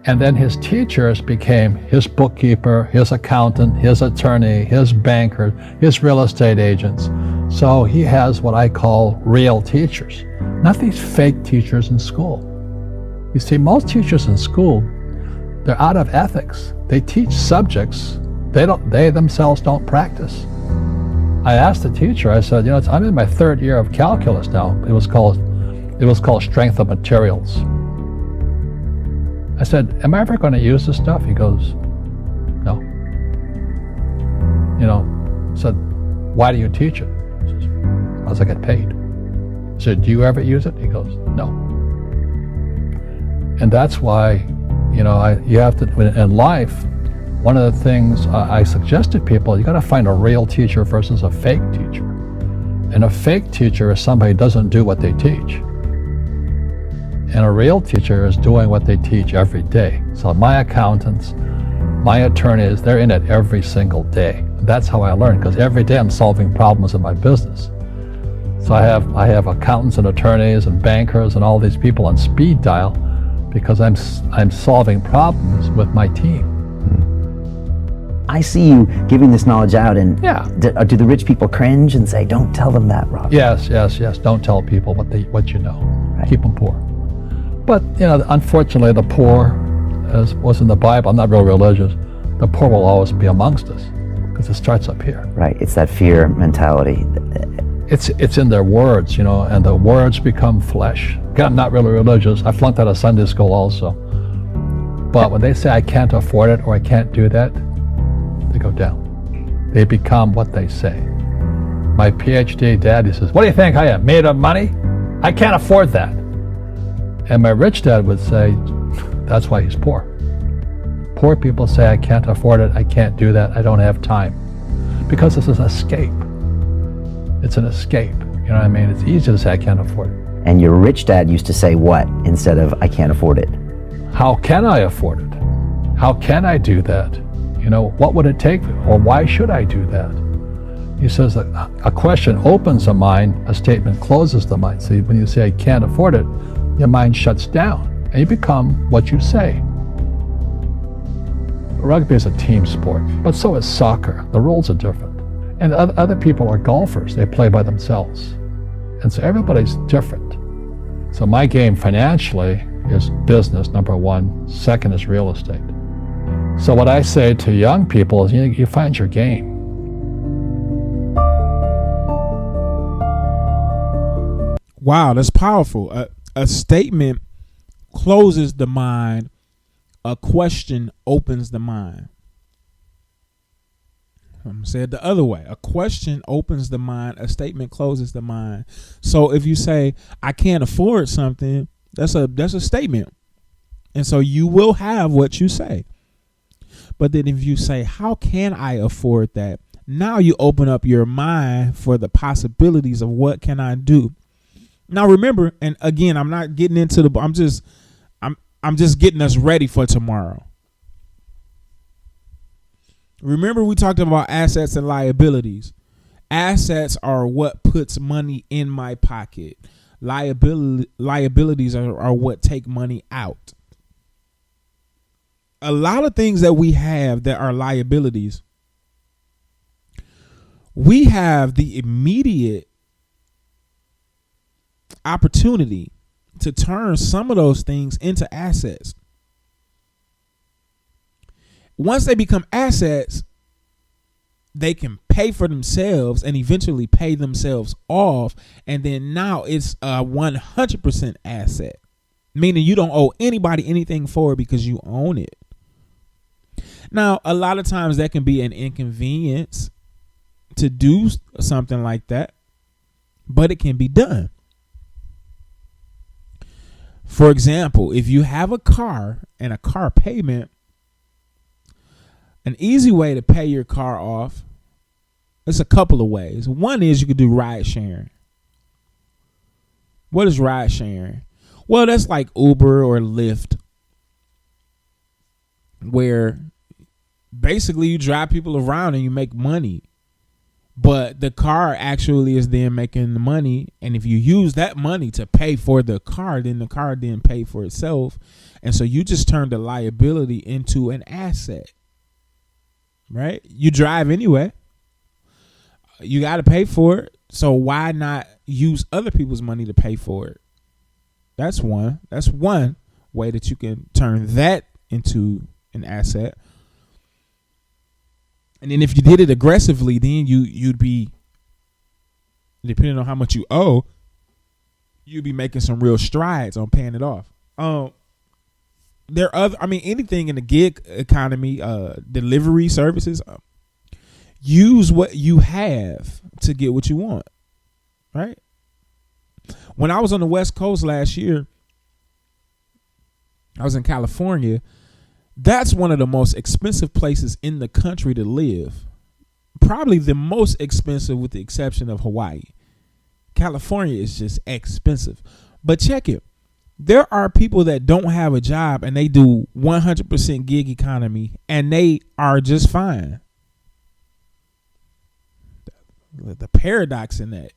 And then his teachers became his bookkeeper, his accountant, his attorney, his banker, his real estate agents. So he has what I call real teachers, not these fake teachers in school. You see, most teachers in school, they're out of ethics. They teach subjects they themselves don't practice. I asked the teacher, I said, I'm in my 3rd year of calculus now. It was called strength of materials. I said, am I ever going to use this stuff? He goes, no. I said, why do you teach it? He says, because I get paid. I said, do you ever use it? He goes, no. And that's why, you have to, in life, One of the things I suggest to people, you got to find a real teacher versus a fake teacher. And a fake teacher is somebody who doesn't do what they teach. And a real teacher is doing what they teach every day. So my accountants, my attorneys, they're in it every single day. That's how I learn, because every day I'm solving problems in my business. So I have accountants and attorneys and bankers and all these people on speed dial because I'm solving problems with my team. I see you giving this knowledge out, and Yeah. do the rich people cringe and say, "Don't tell them that, Rob"? Yes. Don't tell people what you know. Right. Keep them poor. But unfortunately, the poor, as was in the Bible, I'm not real religious. The poor will always be amongst us because it starts up here. Right. It's that fear mentality. It's in their words, and the words become flesh. Again, I'm not really religious. I flunked out of Sunday school also. But when they say I can't afford it or I can't do that, they go down. They become what they say. My PhD dad, he says, "What do you think I am, made of money? I can't afford that." And my rich dad would say, "That's why he's poor." Poor people say, "I can't afford it, I can't do that, I don't have time." Because this is an escape. It's an escape. You know what I mean? It's easy to say, "I can't afford it." And your rich dad used to say what instead of "I can't afford it"? How can I afford it? How can I do that? What would it take, or why should I do that? He says that a question opens the mind, a statement closes the mind. See, when you say, "I can't afford it," your mind shuts down, and you become what you say. Rugby is a team sport, but so is soccer. The rules are different. And other people are golfers. They play by themselves. And so everybody's different. So my game financially is business, number one. Second is real estate. So what I say to young people is, you find your game. Wow, that's powerful. A statement closes the mind. A question opens the mind. I'm going to say it the other way. A question opens the mind. A statement closes the mind. So if you say, "I can't afford something," that's a statement. And so you will have what you say. But then if you say, "How can I afford that?" Now you open up your mind for the possibilities of what can I do. Now remember, and again, I'm not getting into I'm just getting us ready for tomorrow. Remember, we talked about assets and liabilities. Assets are what puts money in my pocket. Liabilities are what take money out. A lot of things that we have that are liabilities, we have the immediate opportunity to turn some of those things into assets. Once they become assets, they can pay for themselves and eventually pay themselves off. And then now it's a 100% asset, meaning you don't owe anybody anything for it because you own it. Now, a lot of times that can be an inconvenience to do something like that, but it can be done. For example, if you have a car and a car payment, an easy way to pay your car off, there's a couple of ways. One is you could do ride sharing. What is ride sharing? Well, that's like Uber or Lyft, where basically you drive people around and you make money, but the car actually is then making the money. And if you use that money to pay for the car, then the car didn't pay for itself. And so you just turned the liability into an asset, right? You drive anyway. You got to pay for it. So why not use other people's money to pay for it? That's one way that you can turn that into an asset. And then if you did it aggressively, then you'd be, depending on how much you owe, you'd be making some real strides on paying it off. There are anything in the gig economy, delivery services, use what you have to get what you want, right? When I was on the West Coast last year, I was in California, That's one of the most expensive places in the country to live. Probably the most expensive with the exception of Hawaii. California is just expensive. But check it. There are people that don't have a job and they do 100% gig economy and they are just fine. The paradox in that.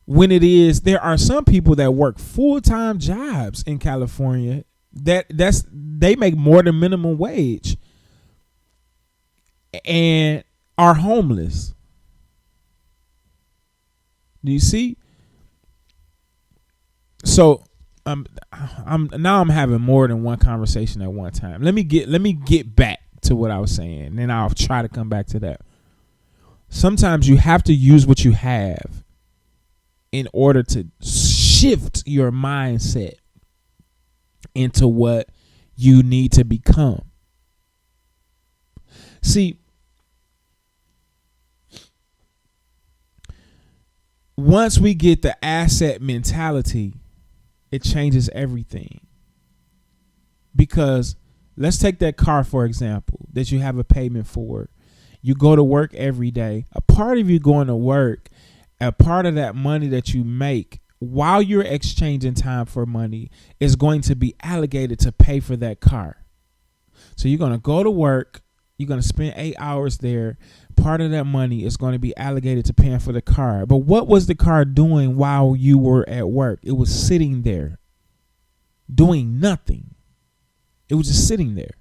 When it is, there are some people that work full-time jobs in California they make more than minimum wage and are homeless. Do you see? So I'm having more than one conversation at one time. Let me get back to what I was saying, and then I'll try to come back to that. Sometimes you have to use what you have in order to shift your mindset into what you need to become. See, once we get the asset mentality, it changes everything. Because let's take that car, for example, that you have a payment for. You go to work every day. A part of you going to work, a part of that money that you make while you're exchanging time for money is going to be allocated to pay for that car. So you're going to go to work. You're going to spend 8 hours there. Part of that money is going to be allocated to paying for the car. But what was the car doing while you were at work? It was sitting there doing nothing. It was just sitting there.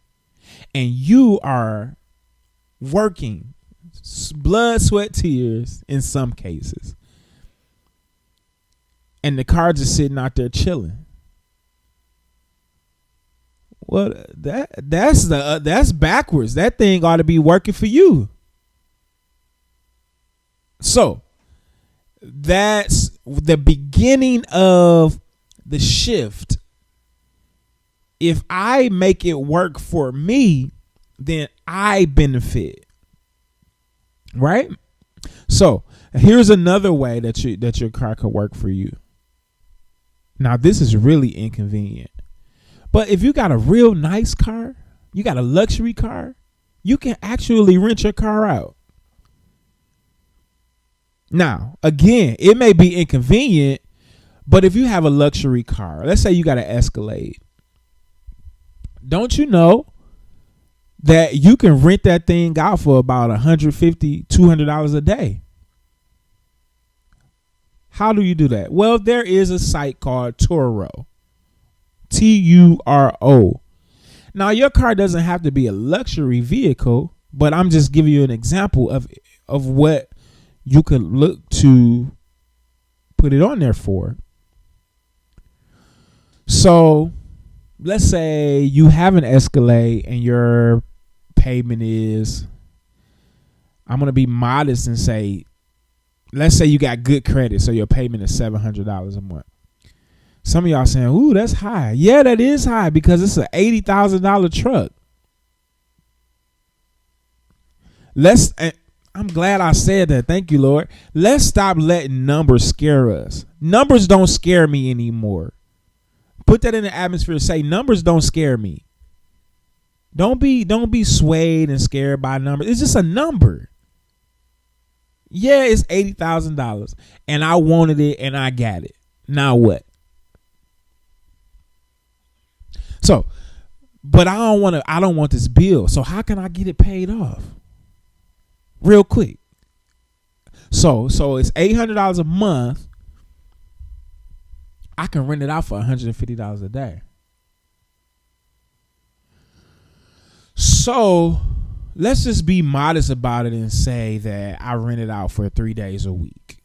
And you are working, blood, sweat, tears in some cases. And the car just sitting out there chilling. Well, that's backwards. That thing ought to be working for you. So that's the beginning of the shift. If I make it work for me, then I benefit. Right? So here's another way that your car could work for you. Now, this is really inconvenient. But if you got a real nice car, you got a luxury car, you can actually rent your car out. Now, again, it may be inconvenient, but if you have a luxury car, let's say you got an Escalade, don't you know that you can rent that thing out for about $150, $200 a day? How do you do that? Well, there is a site called Turo. Turo. Now, your car doesn't have to be a luxury vehicle, but I'm just giving you an example of what you could look to put it on there for. So let's say you have an Escalade and your payment is, I'm going to be modest and say, let's say you got good credit, so your payment is $700 a month. Some of y'all saying, ooh, that's high. Yeah, that is high because it's an $80,000 truck. I'm glad I said that. Thank you, Lord. Let's stop letting numbers scare us. Numbers don't scare me anymore. Put that in the atmosphere. Say numbers don't scare me. Don't be swayed and scared by numbers. It's just a number. Yeah, it's $80,000 and I wanted it and I got it. Now what? So, but I don't want this bill. So how can I get it paid off? Real quick. So it's $800 a month. I can rent it out for $150 a day. So let's just be modest about it and say that I rent it out for 3 days a week.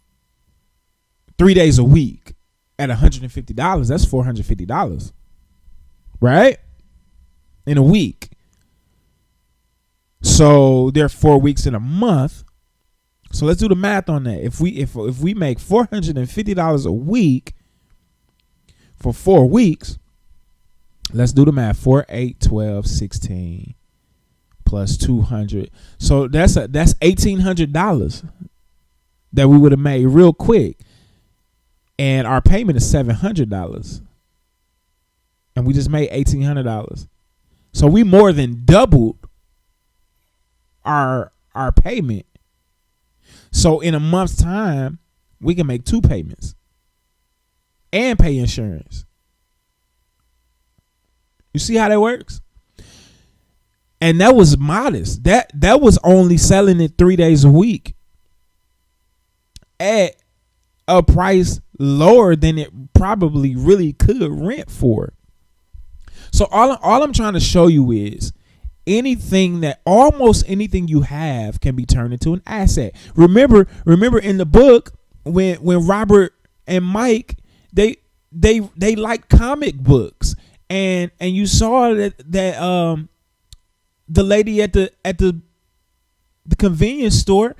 3 days a week at $150, that's $450. Right? In a week. So there are 4 weeks in a month. So let's do the math on that. If we make $450 a week for 4 weeks, let's do the math. 4, 8, 12, 16 plus 200. So that's $1,800 that we would have made real quick. And our payment is $700. And we just made $1,800. So we more than doubled our payment. So in a month's time, we can make 2 payments and pay insurance. You see how that works? And that was modest. That was only selling it 3 days a week at a price lower than it probably really could rent for. So all I'm trying to show you is almost anything you have can be turned into an asset. Remember in the book when Robert and Mike they like comic books, and you saw that the lady at the convenience store,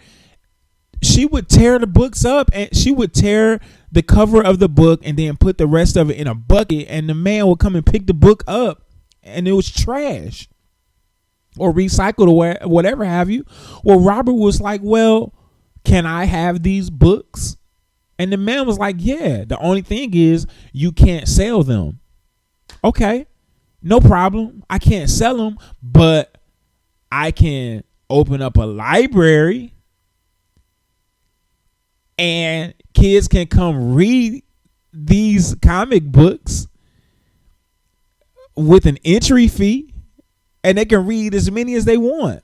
she would tear the books up, and she would tear the cover of the book and then put the rest of it in a bucket, and the man would come and pick the book up, and it was trash or recycled or whatever have you. Well, Robert was like, well, can I have these books? And the man was like, yeah, the only thing is you can't sell them. Okay, no problem. I can't sell them, but I can open up a library and kids can come read these comic books with an entry fee, and they can read as many as they want.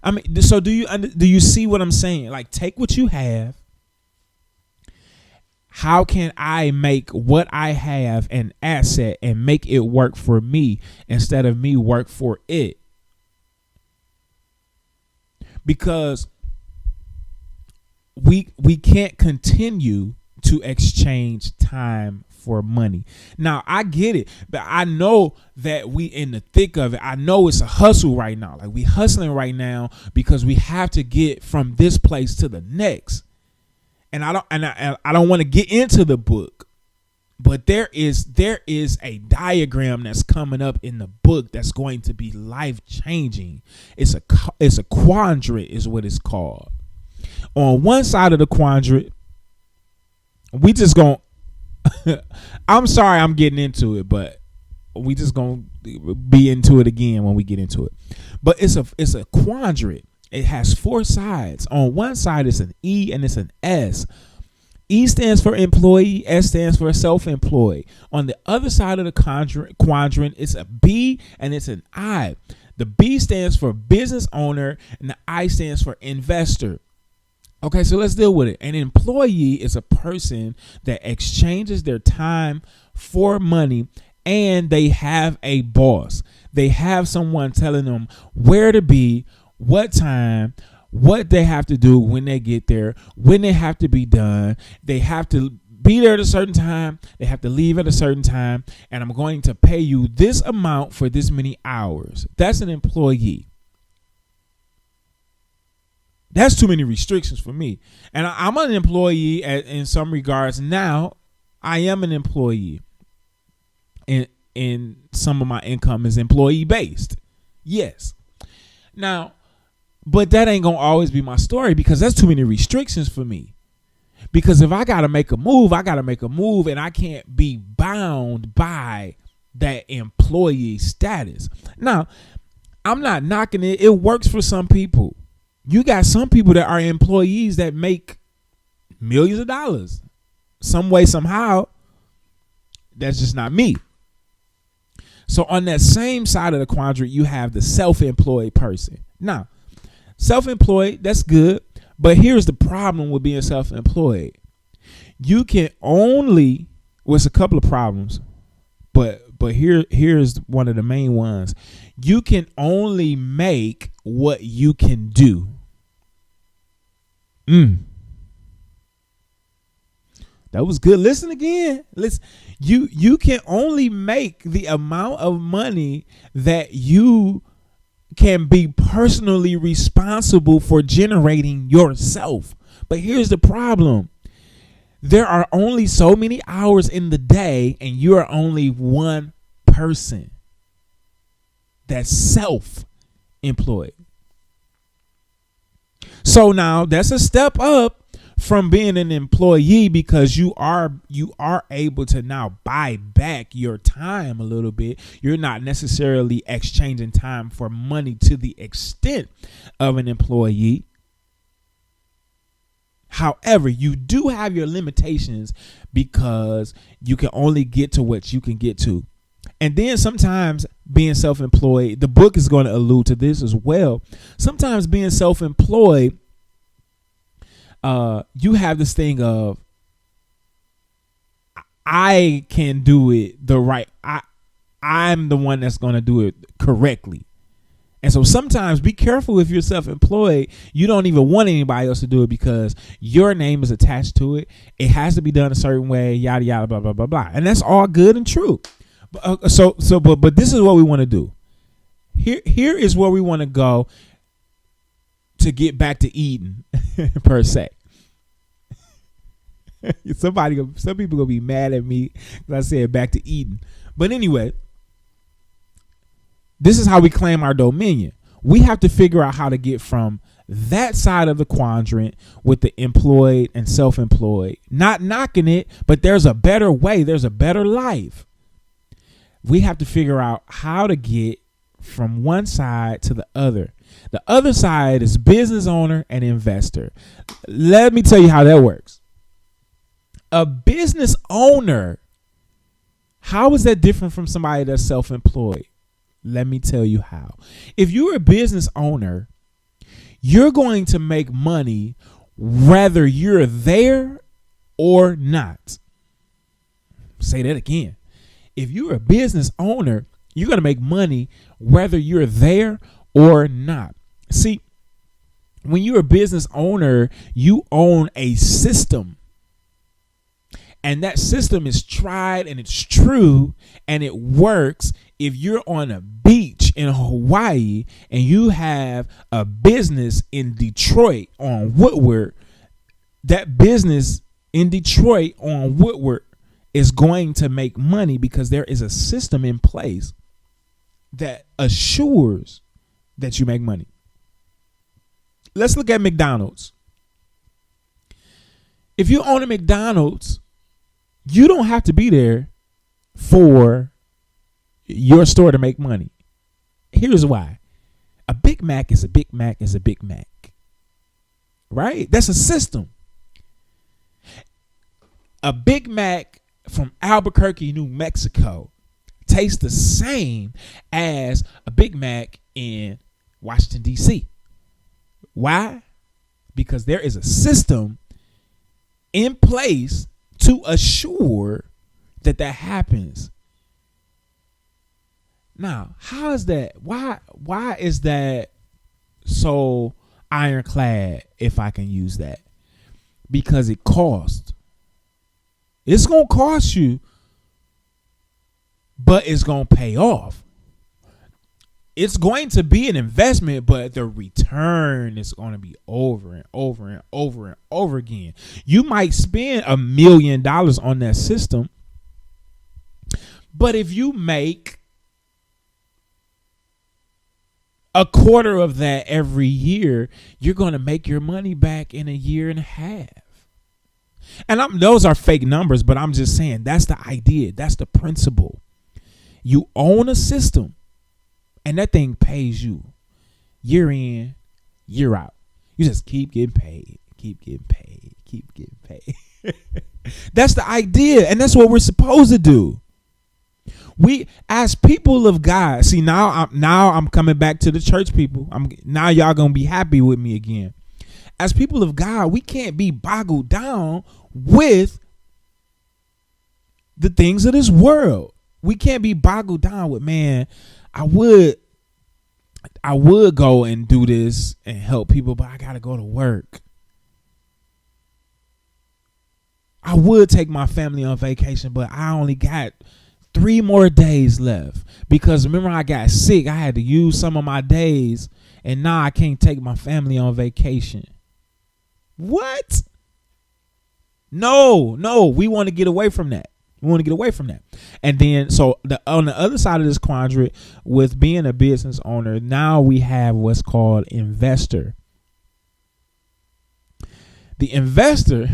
I mean, so do you see what I'm saying? Like, take what you have. How can I make what I have an asset and make it work for me instead of me work for it? Because we can't continue to exchange time for money. Now, I get it, but I know that we in the thick of it. I know it's a hustle right now. Like, we hustling right now because we have to get from this place to the next. And I don't want to get into the book, but there is a diagram that's coming up in the book that's going to be life changing. It's a quadrant is what it's called. On one side of the quadrant, we just going I'm sorry I'm getting into it, but we just going to be into it again when we get into it. But it's a quadrant. It has 4 sides. On one side it's an E and it's an S. E stands for employee, S stands for self-employed. On the other side of the quadrant, it's a B and it's an I. The B stands for business owner and the I stands for investor. Okay, so let's deal with it. An employee is a person that exchanges their time for money, and they have a boss. They have someone telling them where to be, what time, what they have to do when they get there, when they have to be done. They have to be there at a certain time. They have to leave at a certain time. And I'm going to pay you this amount for this many hours. That's an employee. That's too many restrictions for me. And I'm an employee in some regards. Now, I am an employee. And some of my income is employee based. Yes. Now, but that ain't going to always be my story because that's too many restrictions for me. Because if I got to make a move, I got to make a move, and I can't be bound by that employee status. Now, I'm not knocking it. It works for some people. You got some people that are employees that make millions of dollars. Some way, somehow. That's just not me. So on that same side of the quadrant, you have the self-employed person. Now, self-employed, that's good. But here's the problem with being self-employed. You can only, well, it's a couple of problems, but here's one of the main ones. You can only make what you can do. That was good. Listen again. Listen. You can only make the amount of money that you can be personally responsible for generating yourself. But here's the problem. There are only so many hours in the day, and you are only one person that's self-employed. So now that's a step up from being an employee because you are able to now buy back your time a little bit. You're not necessarily exchanging time for money to the extent of an employee. However, you do have your limitations because you can only get to what you can get to. And then sometimes being self-employed, the book is going to allude to this as well. Sometimes being self-employed, you have this thing of, I can do it the right. I'm the one that's going to do it correctly. And so sometimes be careful if you're self-employed. You don't even want anybody else to do it because your name is attached to it. It has to be done a certain way, yada, yada, blah, blah, blah, blah. And that's all good and true. But this is what we want to do. Here is where we want to go to get back to Eden, per se. Some people gonna be mad at me because I said back to Eden. But anyway, this is how we claim our dominion. We have to figure out how to get from that side of the quadrant with the employed and self-employed. Not knocking it, but there's a better way. There's a better life. We have to figure out how to get from one side to the other. The other side is business owner and investor. Let me tell you how that works. A business owner, how is that different from somebody that's self-employed? Let me tell you how. If you're a business owner, you're going to make money whether you're there or not. Say that again. If you're a business owner, you're going to make money whether you're there or not. See, when you're a business owner, you own a system. And that system is tried and it's true and it works. If you're on a beach in Hawaii and you have a business in Detroit on Woodward, that business in Detroit on Woodward is going to make money because there is a system in place that assures that you make money. Let's look at McDonald's. If you own a McDonald's, you don't have to be there for your store to make money. Here's why. A Big Mac is a Big Mac is a Big Mac. Right? That's a system. A Big Mac from Albuquerque, New Mexico tastes the same as a Big Mac in Washington, D.C. Why? Because there is a system in place to assure that happens. Now, how is that? Why is that so ironclad, if I can use that? Because it costs. It's going to cost you, but it's going to pay off. It's going to be an investment, but the return is going to be over and over and over and over again. You might spend $1 million on that system, but if you make a quarter of that every year, you're going to make your money back in a year and a half. And those are fake numbers, but I'm just saying that's the idea. That's the principle. You own a system, and that thing pays you year in, year out. You just keep getting paid, keep getting paid, keep getting paid. That's the idea, and that's what we're supposed to do. We, as people of God, see now I'm coming back to the church people. Now y'all gonna be happy with me again. As people of God, we can't be boggled down with the things of this world. We can't be boggled down with, man, I would go and do this and help people, but I gotta go to work. I would take my family on vacation, but I only got 3 more days left because remember I got sick. I had to use some of my days, and now I can't take my family on vacation. What? No, we want to get away from that. And then, so on the other side of this quadrant, with being a business owner, now we have what's called investor. The investor,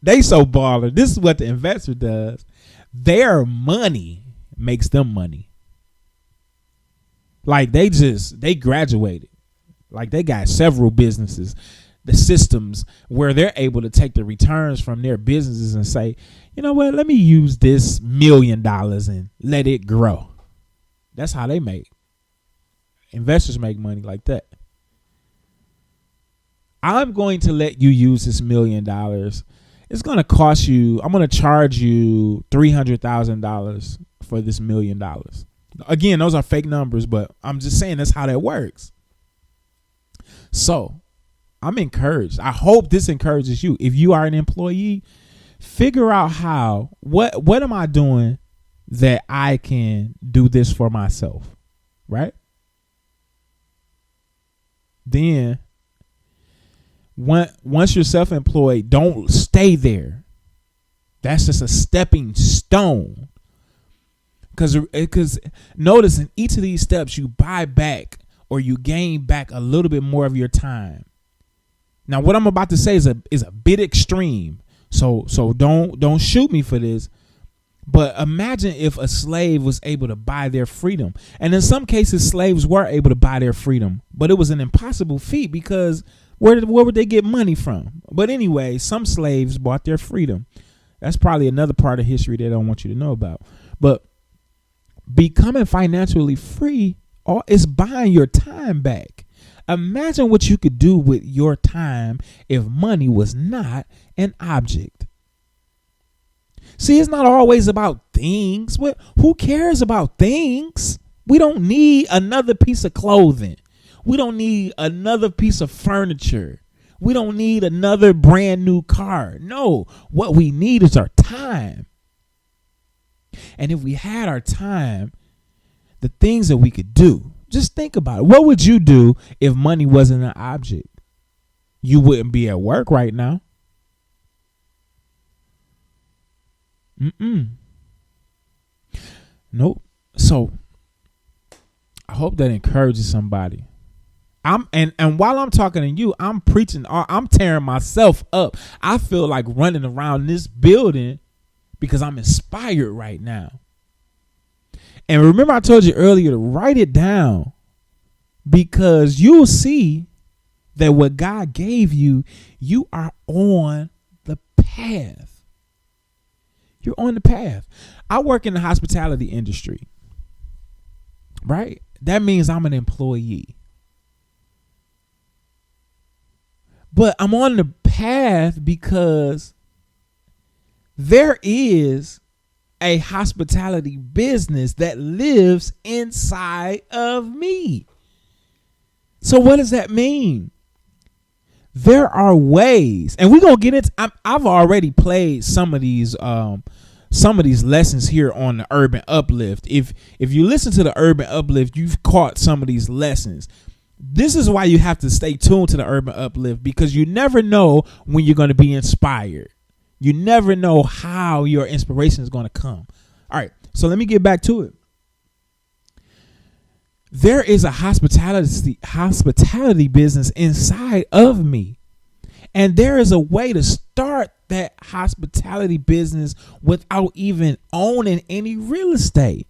they so baller. This is what the investor does. Their money makes them money. Like they graduated. Like they got several businesses, the systems where they're able to take the returns from their businesses and say, you know what, let me use this $1 million and let it grow. That's how they make. Investors make money like that. I'm going to let you use this $1 million. It's going to cost you, I'm going to charge you $300,000 for this $1 million. Again, those are fake numbers, but I'm just saying that's how that works. So I'm encouraged. I hope this encourages you. If you are an employee, figure out what am I doing that I can do this for myself, right? Then once you're self-employed, don't stay there. That's just a stepping stone. Because notice in each of these steps, you buy back or you gain back a little bit more of your time. Now, what I'm about to say is a bit extreme. So don't shoot me for this. But imagine if a slave was able to buy their freedom. And in some cases, slaves were able to buy their freedom. But it was an impossible feat because where would they get money from? But anyway, some slaves bought their freedom. That's probably another part of history they don't want you to know about. But becoming financially free is buying your time back. Imagine what you could do with your time if money was not an object. See, it's not always about things. Who cares about things? We don't need another piece of clothing. We don't need another piece of furniture. We don't need another brand new car. No, what we need is our time. And if we had our time, the things that we could do, just think about it. What would you do if money wasn't an object? You wouldn't be at work right now. Nope. So I hope that encourages somebody. And while I'm talking to you, I'm preaching, I'm tearing myself up. I feel like running around this building because I'm inspired right now. And remember, I told you earlier to write it down because you'll see that what God gave you, you are on the path. You're on the path. I work in the hospitality industry, right? That means I'm an employee. But I'm on the path because there is a hospitality business that lives inside of me. So what does that mean? There are ways, and we're gonna get into. I've already played some of these lessons here on the Urban Uplift. If you listen to the Urban Uplift, you've caught some of these lessons. This is why you have to stay tuned to the Urban Uplift, because you never know when you're going to be inspired. You never know how your inspiration is going to come. All right, so let me get back to it. There is a hospitality business inside of me. And there is a way to start that hospitality business without even owning any real estate.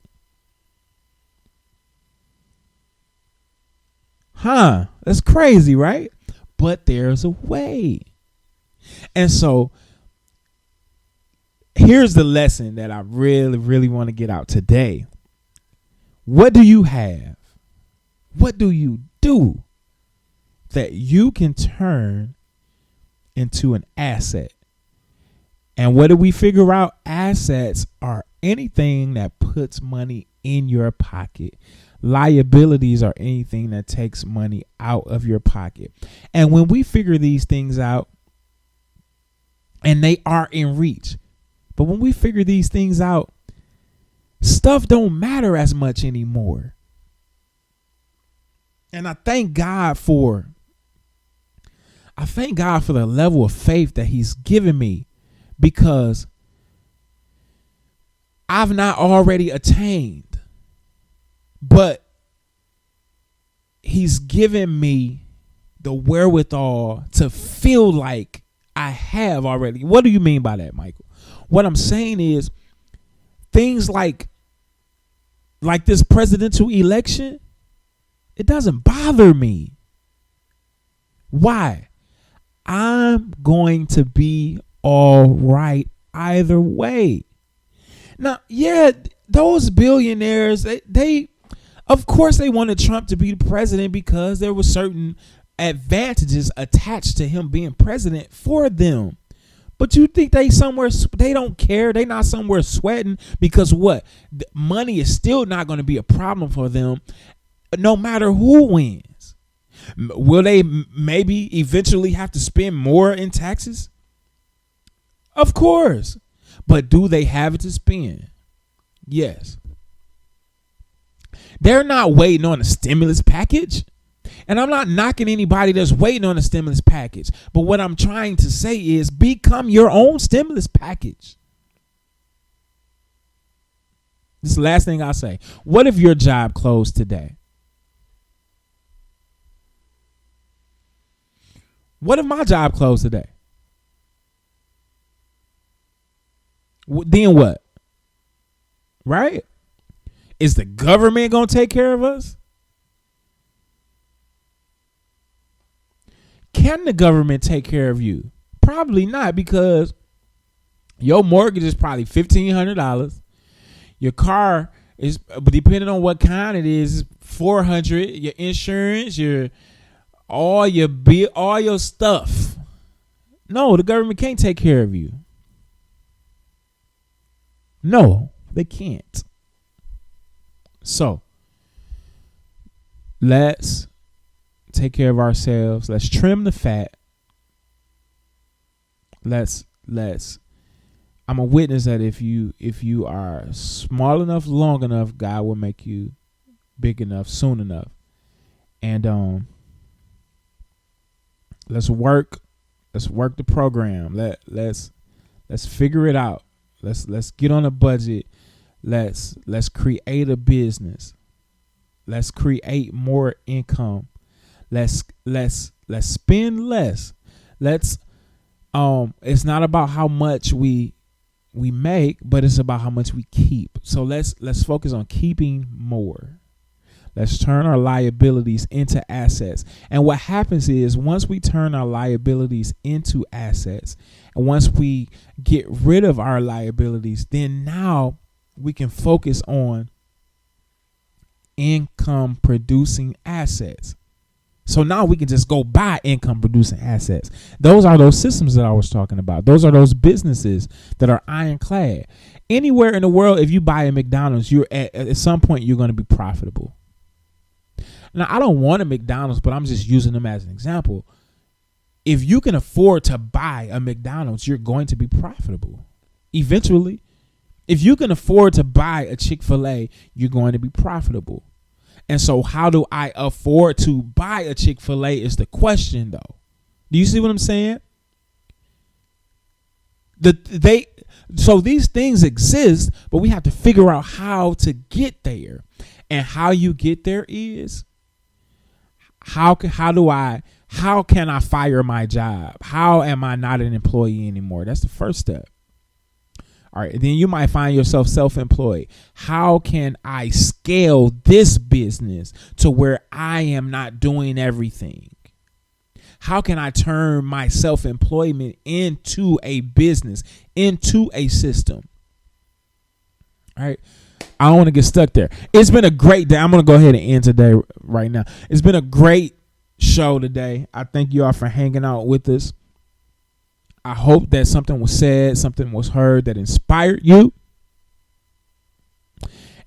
That's crazy, right? But there's a way. And so here's the lesson that I really, really want to get out today. What do you have? What do you do that you can turn into an asset? And what do we figure out? Assets are anything that puts money in your pocket. Liabilities are anything that takes money out of your pocket. And when we figure these things out, and they are in reach, but when we figure these things out, stuff don't matter as much anymore. And I thank God for the level of faith that he's given me, because I've not already attained, but he's given me the wherewithal to feel like I have already. What do you mean by that, Michael? What I'm saying is things like this presidential election, it doesn't bother me. Why? I'm going to be all right either way. Now, yeah, those billionaires, they of course they wanted Trump to be the president because there were certain advantages attached to him being president for them. But you think they don't care? They not somewhere sweating because what? The money is still not going to be a problem for them no matter who wins. Will they maybe eventually have to spend more in taxes? Of course. But do they have it to spend? Yes. They're not waiting on a stimulus package. And I'm not knocking anybody that's waiting on a stimulus package. But what I'm trying to say is become your own stimulus package. This is the last thing I'll say. What if your job closed today? What if my job closed today? Then what? Right? Is the government going to take care of us? Can the government take care of you? Probably not, because your mortgage is probably $1,500. Your car is, depending on what kind it is, $400. Your insurance, all your stuff. No, the government can't take care of you. No, they can't. So let's take care of ourselves. Let's trim the fat. I'm a witness that if you are small enough, long enough, God will make you big enough soon enough. And let's work the program. Let's figure it out. Let's get on a budget. Let's create a business. Let's create more income. Let's spend less. It's not about how much we make, but it's about how much we keep. So let's focus on keeping more. Let's turn our liabilities into assets. And what happens is once we turn our liabilities into assets, and once we get rid of our liabilities, then now we can focus on income producing assets. So now we can just go buy income producing assets. Those are those systems that I was talking about. Those are those businesses that are ironclad. Anywhere in the world, if you buy a McDonald's, you're at some point you're going to be profitable. Now, I don't want a McDonald's, but I'm just using them as an example. If you can afford to buy a McDonald's, you're going to be profitable eventually. If you can afford to buy a Chick-fil-A, you're going to be profitable. And so how do I afford to buy a Chick-fil-A is the question, though. Do you see what I'm saying? So these things exist, but we have to figure out how to get there. And how you get there is how can I fire my job? How am I not an employee anymore? That's the first step. All right, then you might find yourself self-employed. How can I scale this business to where I am not doing everything? How can I turn my self-employment into a business, into a system? All right. I don't want to get stuck there. It's been a great day. I'm going to go ahead and end today right now. It's been a great show today. I thank you all for hanging out with us. I hope that something was said, something was heard that inspired you.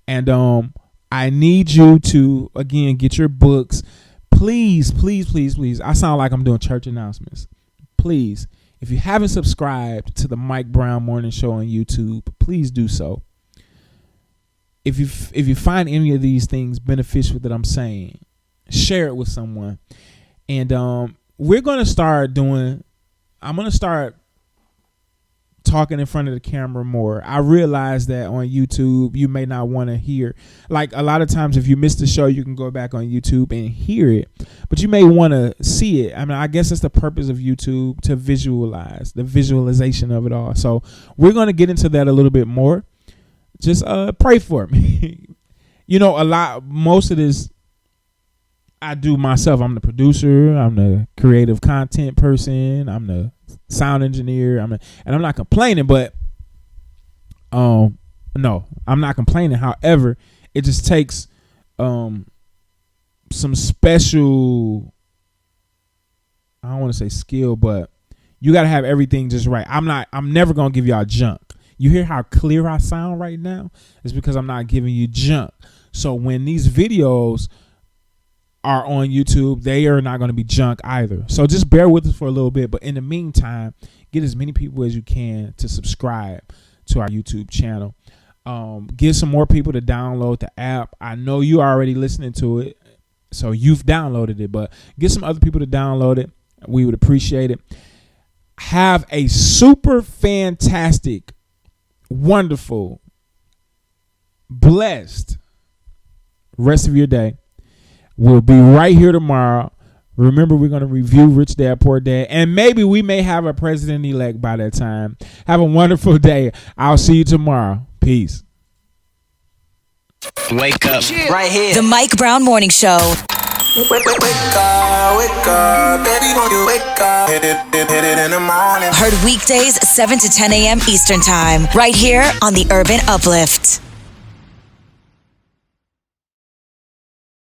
And I need you to, again, get your books. Please, please, please, please. I sound like I'm doing church announcements. Please, if you haven't subscribed to the Mike Brown Morning Show on YouTube, please do so. If you find any of these things beneficial that I'm saying, share it with someone. And I'm going to start talking in front of the camera more. I realize that on YouTube, you may not want to hear. Like a lot of times, if you miss the show, you can go back on YouTube and hear it. But you may want to see it. I mean, I guess that's the purpose of YouTube, to visualize, the visualization of it all. So we're going to get into that a little bit more. Just pray for me. You know, most of this I do myself. I'm the producer. I'm the creative content person. I'm the sound engineer. and I'm not complaining, but no, I'm not complaining. However, it just takes some special, I don't want to say skill, but you got to have everything just right. I'm never going to give y'all junk. You hear how clear I sound right now? It's because I'm not giving you junk. So when these videos are on YouTube, they are not going to be junk either. So just bear with us for a little bit. But in the meantime, get as many people as you can to subscribe to our YouTube channel. Get some more people to download the app. I know you are already listening to it, so you've downloaded it, but get some other people to download it. We would appreciate it. Have a super fantastic, wonderful, blessed rest of your day. We'll be right here tomorrow. Remember, we're going to review Rich Dad Poor Dad, and maybe we may have a president-elect by that time. Have a wonderful day. I'll see you tomorrow. Peace. Wake up. Right here. The Mike Brown Morning Show. Wake up, baby, won't you wake up? Hit it in the morning. Heard weekdays 7 to 10 a.m. Eastern Time. Right here on the Urban Uplift.